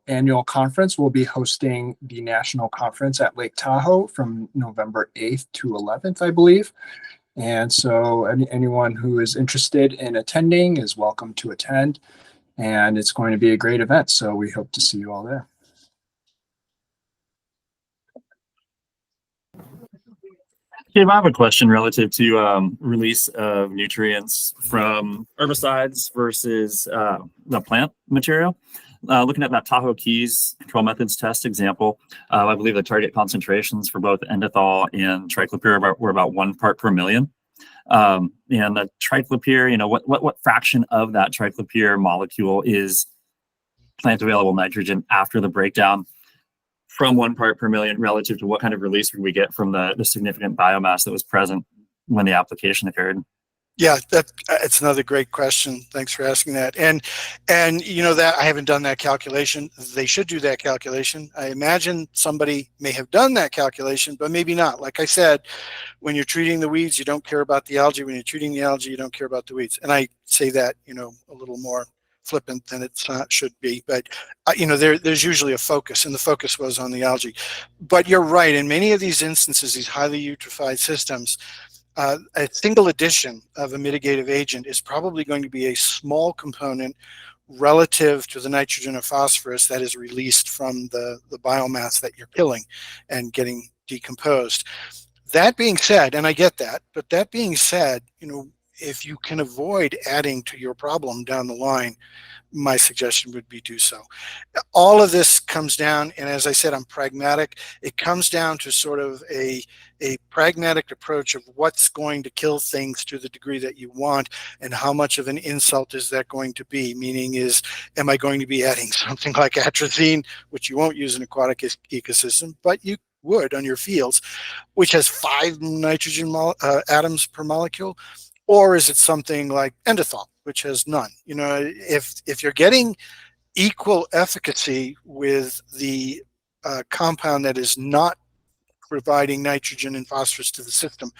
[SPEAKER 2] annual conference. We'll be hosting the national conference at Lake Tahoe from November 8th to 11th, I believe. And so anyone who is interested in attending is welcome to attend. And it's going to be a great event. So we hope to see you all there.
[SPEAKER 4] Dave, I have a question relative to release of nutrients from herbicides versus the plant material. Looking at that Tahoe Keys control methods test example, I believe the target concentrations for both endothol and triclopyr were about 1 part per million. And the triclopyr, what fraction of that triclopyr molecule is plant available nitrogen after the breakdown from 1 part per million relative to what kind of release would we get from the significant biomass that was present when the application occurred?
[SPEAKER 1] Yeah, it's another great question. Thanks for asking that. And that I haven't done that calculation. They should do that calculation. I imagine somebody may have done that calculation, but maybe not. Like I said, when you're treating the weeds, you don't care about the algae. When you're treating the algae, you don't care about the weeds. And I say that, a little more flippant than it should be, but there's usually a focus, and the focus was on the algae. But you're right, in many of these instances, these highly eutrophied systems, a single addition of a mitigative agent is probably going to be a small component relative to the nitrogen or phosphorus that is released from the biomass that you're killing and getting decomposed. That being said, and I get that, but that being said, if you can avoid adding to your problem down the line, my suggestion would be do so. All of this comes down, and as I said, I'm pragmatic. It comes down to sort of a pragmatic approach of what's going to kill things to the degree that you want, and how much of an insult is that going to be? Meaning is, am I going to be adding something like atrazine, which you won't use in aquatic ecosystem, but you would on your fields, which has 5 nitrogen atoms per molecule? Or is it something like endothol, which has none? If you're getting equal efficacy with the compound that is not providing nitrogen and phosphorus to the system,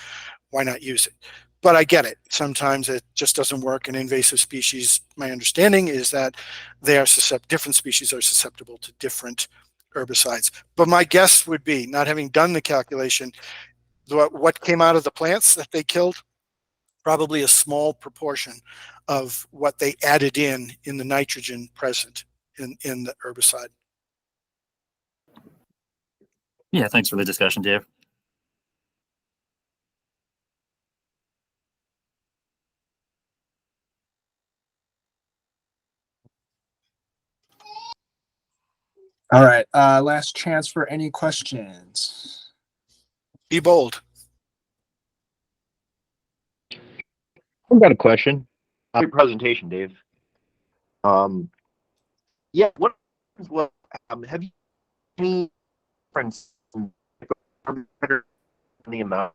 [SPEAKER 1] why not use it? But I get it. Sometimes it just doesn't work. In invasive species, my understanding is that different species are susceptible to different herbicides. But my guess would be, not having done the calculation, what came out of the plants that they killed, probably a small proportion of what they added in the nitrogen present in the herbicide.
[SPEAKER 4] Yeah, thanks for the discussion, Dave.
[SPEAKER 2] All right. Last chance for any questions.
[SPEAKER 1] Be bold.
[SPEAKER 5] I've got a question. Great presentation, Dave. Yeah, have you any difference in the amount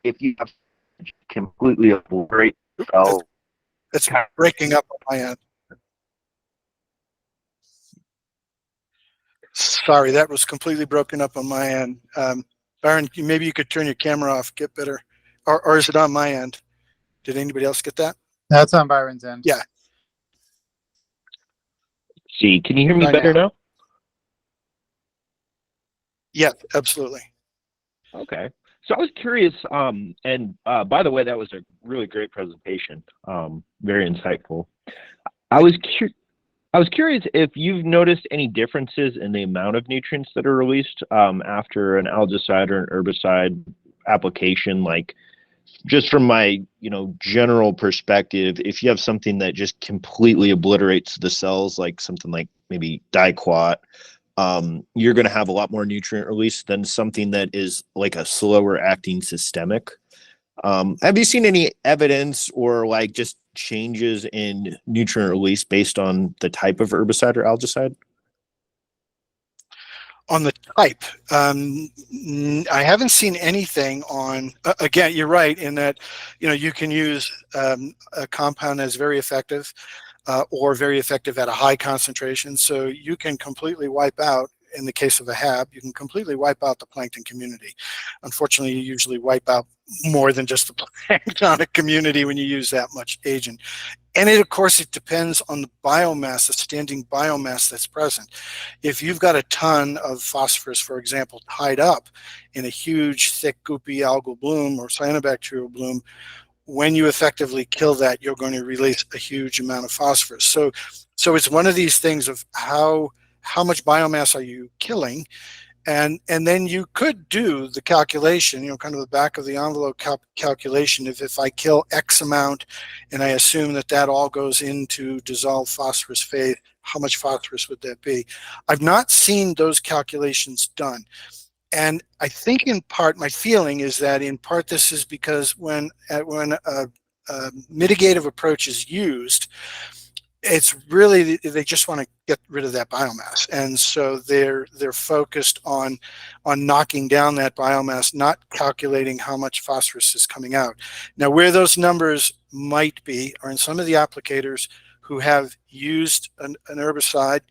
[SPEAKER 5] if you have completely obliterate cell?
[SPEAKER 1] It's breaking up on my end. Sorry, that was completely broken up on my end. Byron, maybe you could turn your camera off, get better. Or is it on my end? Did anybody else get that?
[SPEAKER 3] That's on Byron's end.
[SPEAKER 1] Yeah.
[SPEAKER 5] See, can you hear me
[SPEAKER 1] Right
[SPEAKER 5] better now?
[SPEAKER 1] Yeah, absolutely.
[SPEAKER 5] Okay. So I was curious, and by the way, that was a really great presentation. Very insightful. I was curious if you've noticed any differences in the amount of nutrients that are released after an algicide or an herbicide application. Like, just from my general perspective, if you have something that just completely obliterates the cells, like something like maybe diquat, you're going to have a lot more nutrient release than something that is like a slower acting systemic. Have you seen any evidence or like just changes in nutrient release based on the type of herbicide or algicide?
[SPEAKER 1] On the type, I haven't seen anything on, again, you're right in that, you can use a compound that's very effective or very effective at a high concentration. So you can completely wipe out, in the case of a HAB, you can completely wipe out the plankton community. Unfortunately, you usually wipe out more than just the planktonic community when you use that much agent. And of course, it depends on the biomass, the standing biomass that's present. If you've got a ton of phosphorus, for example, tied up in a huge, thick, goopy algal bloom or cyanobacterial bloom, when you effectively kill that, you're going to release a huge amount of phosphorus. So it's one of these things of how much biomass are you killing? And then you could do the calculation, kind of the back of the envelope calculation. If I kill X amount and I assume that all goes into dissolved phosphorus phase, how much phosphorus would that be? I've not seen those calculations done. And I think in part, my feeling is that in part this is because when a mitigative approach is used, it's really, they just want to get rid of that biomass, and so they're focused on knocking down that biomass, not calculating how much phosphorus is coming out. Now, where those numbers might be are in some of the applicators who have used an herbicide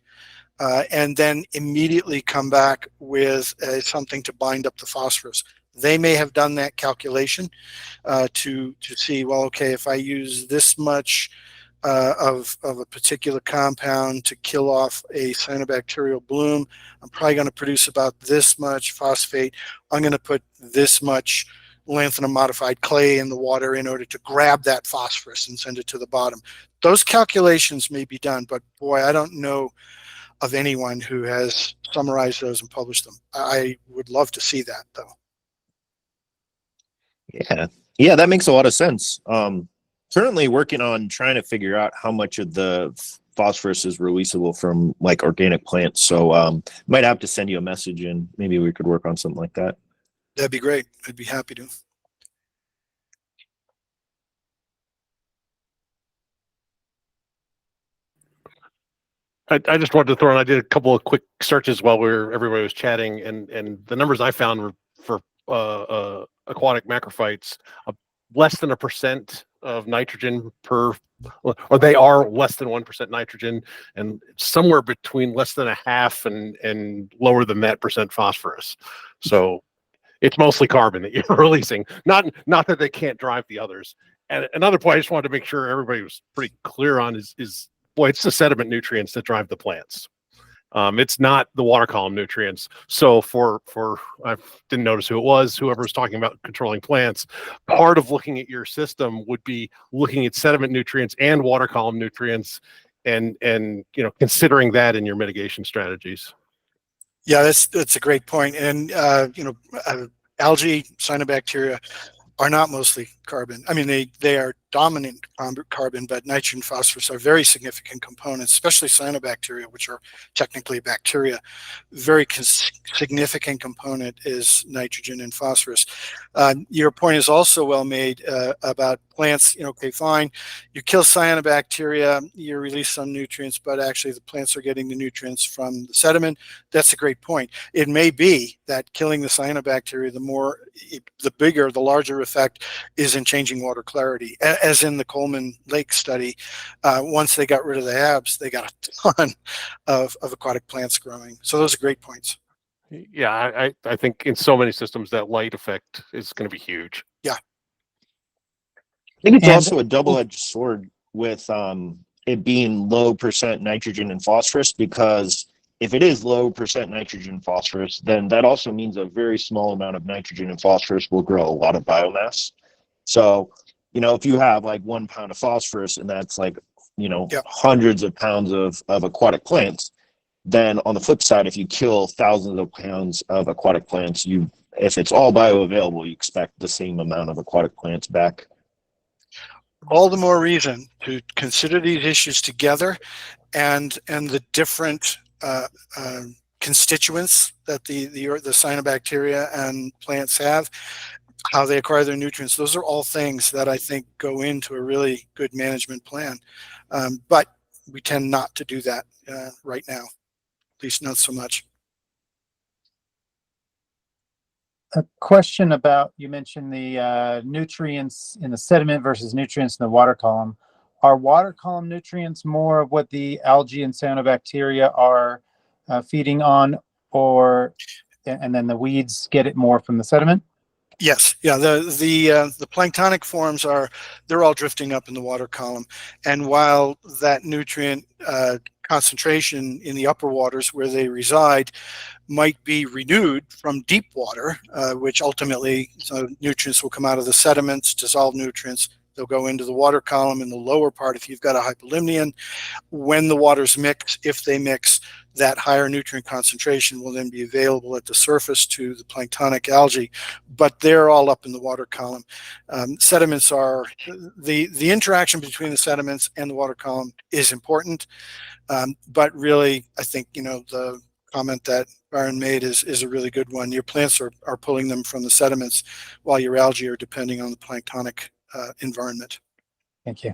[SPEAKER 1] and then immediately come back with something to bind up the phosphorus. They may have done that calculation to see, well, okay, if I use this much of a particular compound to kill off a cyanobacterial bloom, I'm probably going to produce about this much phosphate. I'm going to put this much lanthanum modified clay in the water in order to grab that phosphorus and send it to the bottom. Those calculations may be done, but boy, I don't know of anyone who has summarized those and published them. I would love to see that, though.
[SPEAKER 5] Yeah, that makes a lot of sense. Currently working on trying to figure out how much of the phosphorus is releasable from like organic plants. So might have to send you a message and maybe we could work on something like that.
[SPEAKER 1] That'd be great. I'd be happy to.
[SPEAKER 6] I just wanted to throw in, I did a couple of quick searches while everybody was chatting, and the numbers I found were for aquatic macrophytes, less than 1% of nitrogen per, or they are less than 1% nitrogen, and somewhere between less than a half and lower than that percent phosphorus. So it's mostly carbon that you're releasing. Not that they can't drive the others. And another point I just wanted to make sure everybody was pretty clear on is boy, it's the sediment nutrients that drive the plants. It's not the water column nutrients. So for I didn't notice who it was, whoever was talking about controlling plants, part of looking at your system would be looking at sediment nutrients and water column nutrients and considering that in your mitigation strategies.
[SPEAKER 1] Yeah, that's a great point. And algae, cyanobacteria are not mostly carbon. I mean, they are dominant carbon, but nitrogen, phosphorus are very significant components, especially cyanobacteria, which are technically bacteria. Very significant component is nitrogen and phosphorus. Your point is also well made about plants. Okay, fine, you kill cyanobacteria, you release some nutrients, but actually the plants are getting the nutrients from the sediment. That's a great point. It may be that killing the cyanobacteria, the bigger, the larger effect is in changing water clarity, as in the Coleman Lake study. Once they got rid of the HABs, they got a ton of aquatic plants growing. So those are great points.
[SPEAKER 6] Yeah, I think in so many systems that light effect is going to be huge.
[SPEAKER 1] Yeah.
[SPEAKER 5] I think it's also a double-edged sword with it being low percent nitrogen and phosphorus, because if it is low percent nitrogen and phosphorus, then that also means a very small amount of nitrogen and phosphorus will grow a lot of biomass. So, if you have like 1 pound of phosphorus and that's like, hundreds of pounds of aquatic plants, then on the flip side, if you kill thousands of pounds of aquatic plants, if it's all bioavailable, you expect the same amount of aquatic plants back.
[SPEAKER 1] All the more reason to consider these issues together, and the different constituents that the cyanobacteria and plants have, how they acquire their nutrients. Those are all things that I think go into a really good management plan. But we tend not to do that right now, at least not so much.
[SPEAKER 3] A question about, you mentioned the nutrients in the sediment versus nutrients in the water column. Are water column nutrients more of what the algae and cyanobacteria are feeding on, and then the weeds get it more from the sediment?
[SPEAKER 1] Yes, yeah. The planktonic forms they're all drifting up in the water column, and while that nutrient concentration in the upper waters where they reside might be renewed from deep water, which ultimately nutrients will come out of the sediments, dissolved nutrients. They'll go into the water column in the lower part. If you've got a hypolimnion, when the waters mix, if they mix, that higher nutrient concentration will then be available at the surface to the planktonic algae, but they're all up in the water column. Sediments are, the interaction between the sediments and the water column is important, but really, I think, the comment that Byron made is a really good one. Your plants are pulling them from the sediments, while your algae are depending on the planktonic environment.
[SPEAKER 3] Thank you.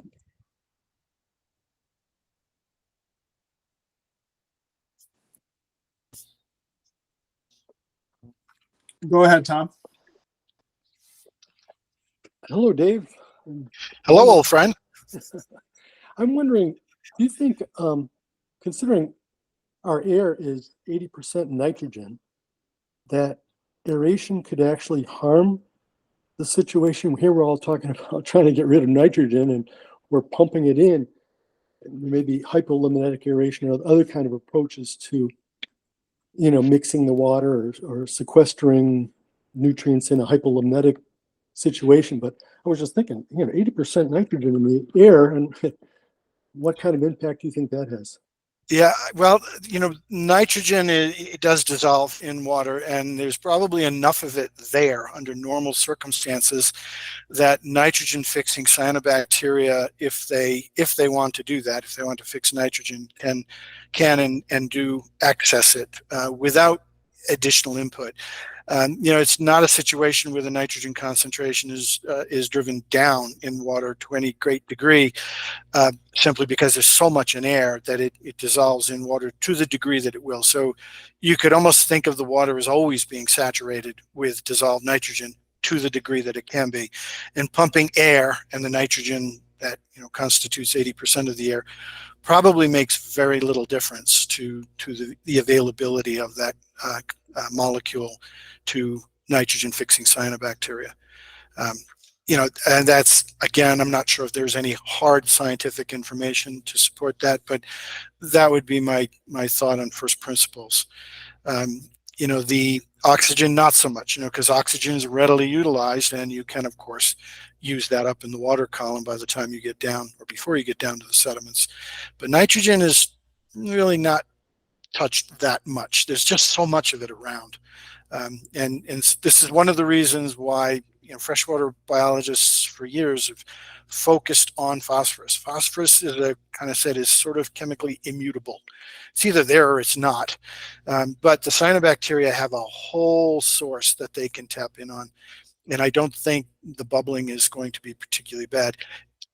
[SPEAKER 2] Go ahead, Tom.
[SPEAKER 7] Hello, Dave.
[SPEAKER 1] Hello, old friend.
[SPEAKER 7] I'm wondering, do you think, considering our air is 80% nitrogen, that aeration could actually harm the situation? Here we're all talking about trying to get rid of nitrogen and we're pumping it in. Maybe hypolimnetic aeration or other kind of approaches to, mixing the water or sequestering nutrients in a hypolimnetic situation. But I was just thinking, 80% nitrogen in the air, and what kind of impact do you think that has?
[SPEAKER 1] Yeah, well, nitrogen it does dissolve in water, and there's probably enough of it there under normal circumstances that nitrogen fixing cyanobacteria, if they want to do that, if they want to fix nitrogen, can and do access it without additional input. It's not a situation where the nitrogen concentration is driven down in water to any great degree, simply because there's so much in air that it dissolves in water to the degree that it will. So you could almost think of the water as always being saturated with dissolved nitrogen to the degree that it can be. And pumping air and the nitrogen that constitutes 80% of the air probably makes very little difference to the availability of that molecule to nitrogen fixing cyanobacteria. And that's, again, I'm not sure if there's any hard scientific information to support that, but that would be my thought on first principles. The oxygen, not so much, because oxygen is readily utilized, and you can, of course, use that up in the water column by the time you get down, or before you get down to the sediments. But nitrogen is really not touched that much. There's just so much of it around. And this is one of the reasons why freshwater biologists for years have focused on phosphorus. Phosphorus, as I kind of said, is sort of chemically immutable. It's either there or it's not. But the cyanobacteria have a whole source that they can tap in on. And I don't think the bubbling is going to be particularly bad.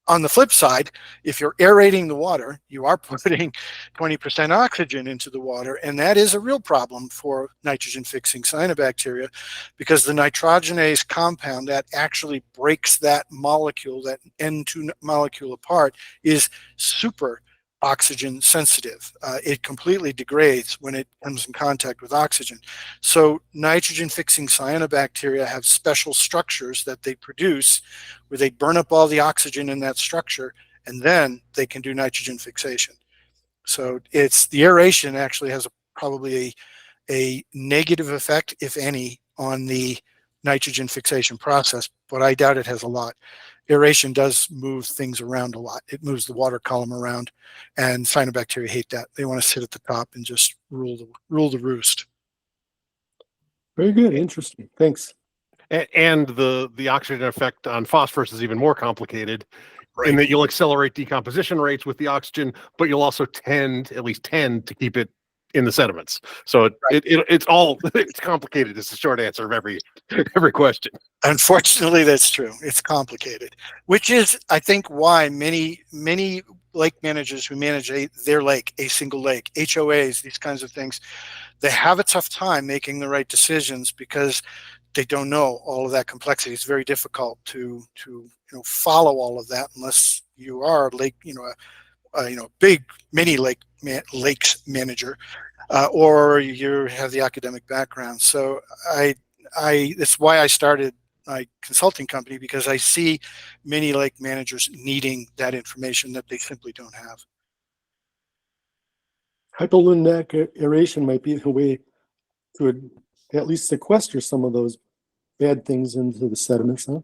[SPEAKER 1] On the flip side, if you're aerating the water, you are putting 20% oxygen into the water, and that is a real problem for nitrogen-fixing cyanobacteria, because the nitrogenase compound that actually breaks that molecule, that N2 molecule apart, is super oxygen sensitive. It completely degrades when it comes in contact with oxygen. So nitrogen-fixing cyanobacteria have special structures that they produce where they burn up all the oxygen in that structure, and then they can do nitrogen fixation. So it's the aeration actually has probably a negative effect, if any, on the nitrogen fixation process, but I doubt it has a lot. Aeration does move things around a lot. It moves the water column around, and cyanobacteria hate that. They want to sit at the top and just rule the roost.
[SPEAKER 7] Very good. Interesting. Thanks.
[SPEAKER 6] And the oxygen effect on phosphorus is even more complicated,
[SPEAKER 1] Right.
[SPEAKER 6] in that you'll accelerate decomposition rates with the oxygen, but you'll also at least tend to keep it in the sediments. So it's complicated. It's the short answer of every question.
[SPEAKER 1] Unfortunately, that's true. It's complicated, which is, I think, why many lake managers who manage their lake, a single lake, HOAs, these kinds of things, they have a tough time making the right decisions because they don't know all of that complexity. It's very difficult to follow all of that unless you are lake, big mini lakes manager, or you have the academic background. So that's why I started my consulting company, because I see many lake managers needing that information that they simply don't have.
[SPEAKER 7] Hypolinic aeration might be the way to at least sequester some of those bad things into the sediments, huh?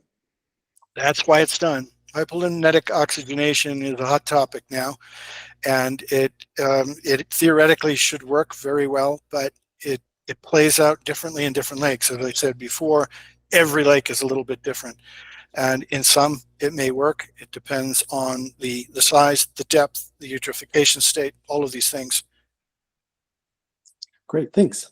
[SPEAKER 1] That's why it's done. Hypolinitic oxygenation is a hot topic now, and it theoretically should work very well, but it plays out differently in different lakes. As I said before, every lake is a little bit different, and in some it may work. It depends on the size, the depth, the eutrophication state, all of these things.
[SPEAKER 7] Great, thanks.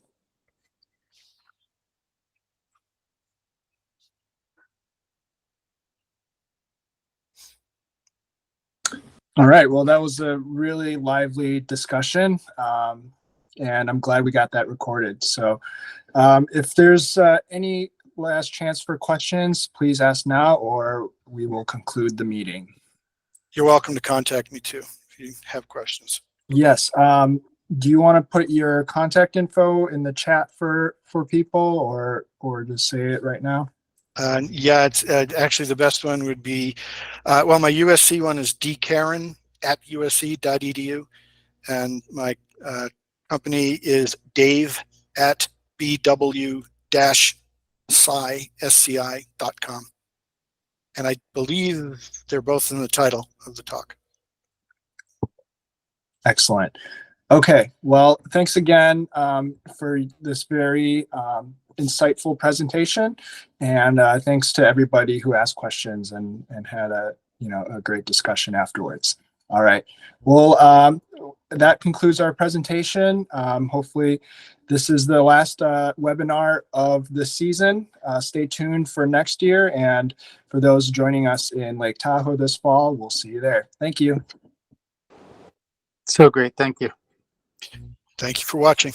[SPEAKER 2] All right. Well, that was a really lively discussion, and I'm glad we got that recorded. So if there's any last chance for questions, please ask now, or we will conclude the meeting.
[SPEAKER 1] You're welcome to contact me too if you have questions.
[SPEAKER 2] Yes. Do you want to put your contact info in the chat for people, or just say it right now?
[SPEAKER 1] Yeah, it's actually the best one would be, well, my USC one is dcaron@usc.edu, and my company is dave@bw-sci.com. And I believe they're both in the title of the talk.
[SPEAKER 2] Excellent. Okay, well, thanks again for this very insightful presentation, and thanks to everybody who asked questions and had a great discussion afterwards. All right, well, that concludes our presentation. Hopefully, this is the last webinar of the season. Stay tuned for next year, and for those joining us in Lake Tahoe this fall, we'll see you there. Thank you.
[SPEAKER 3] So great. Thank you.
[SPEAKER 1] Thank you for watching.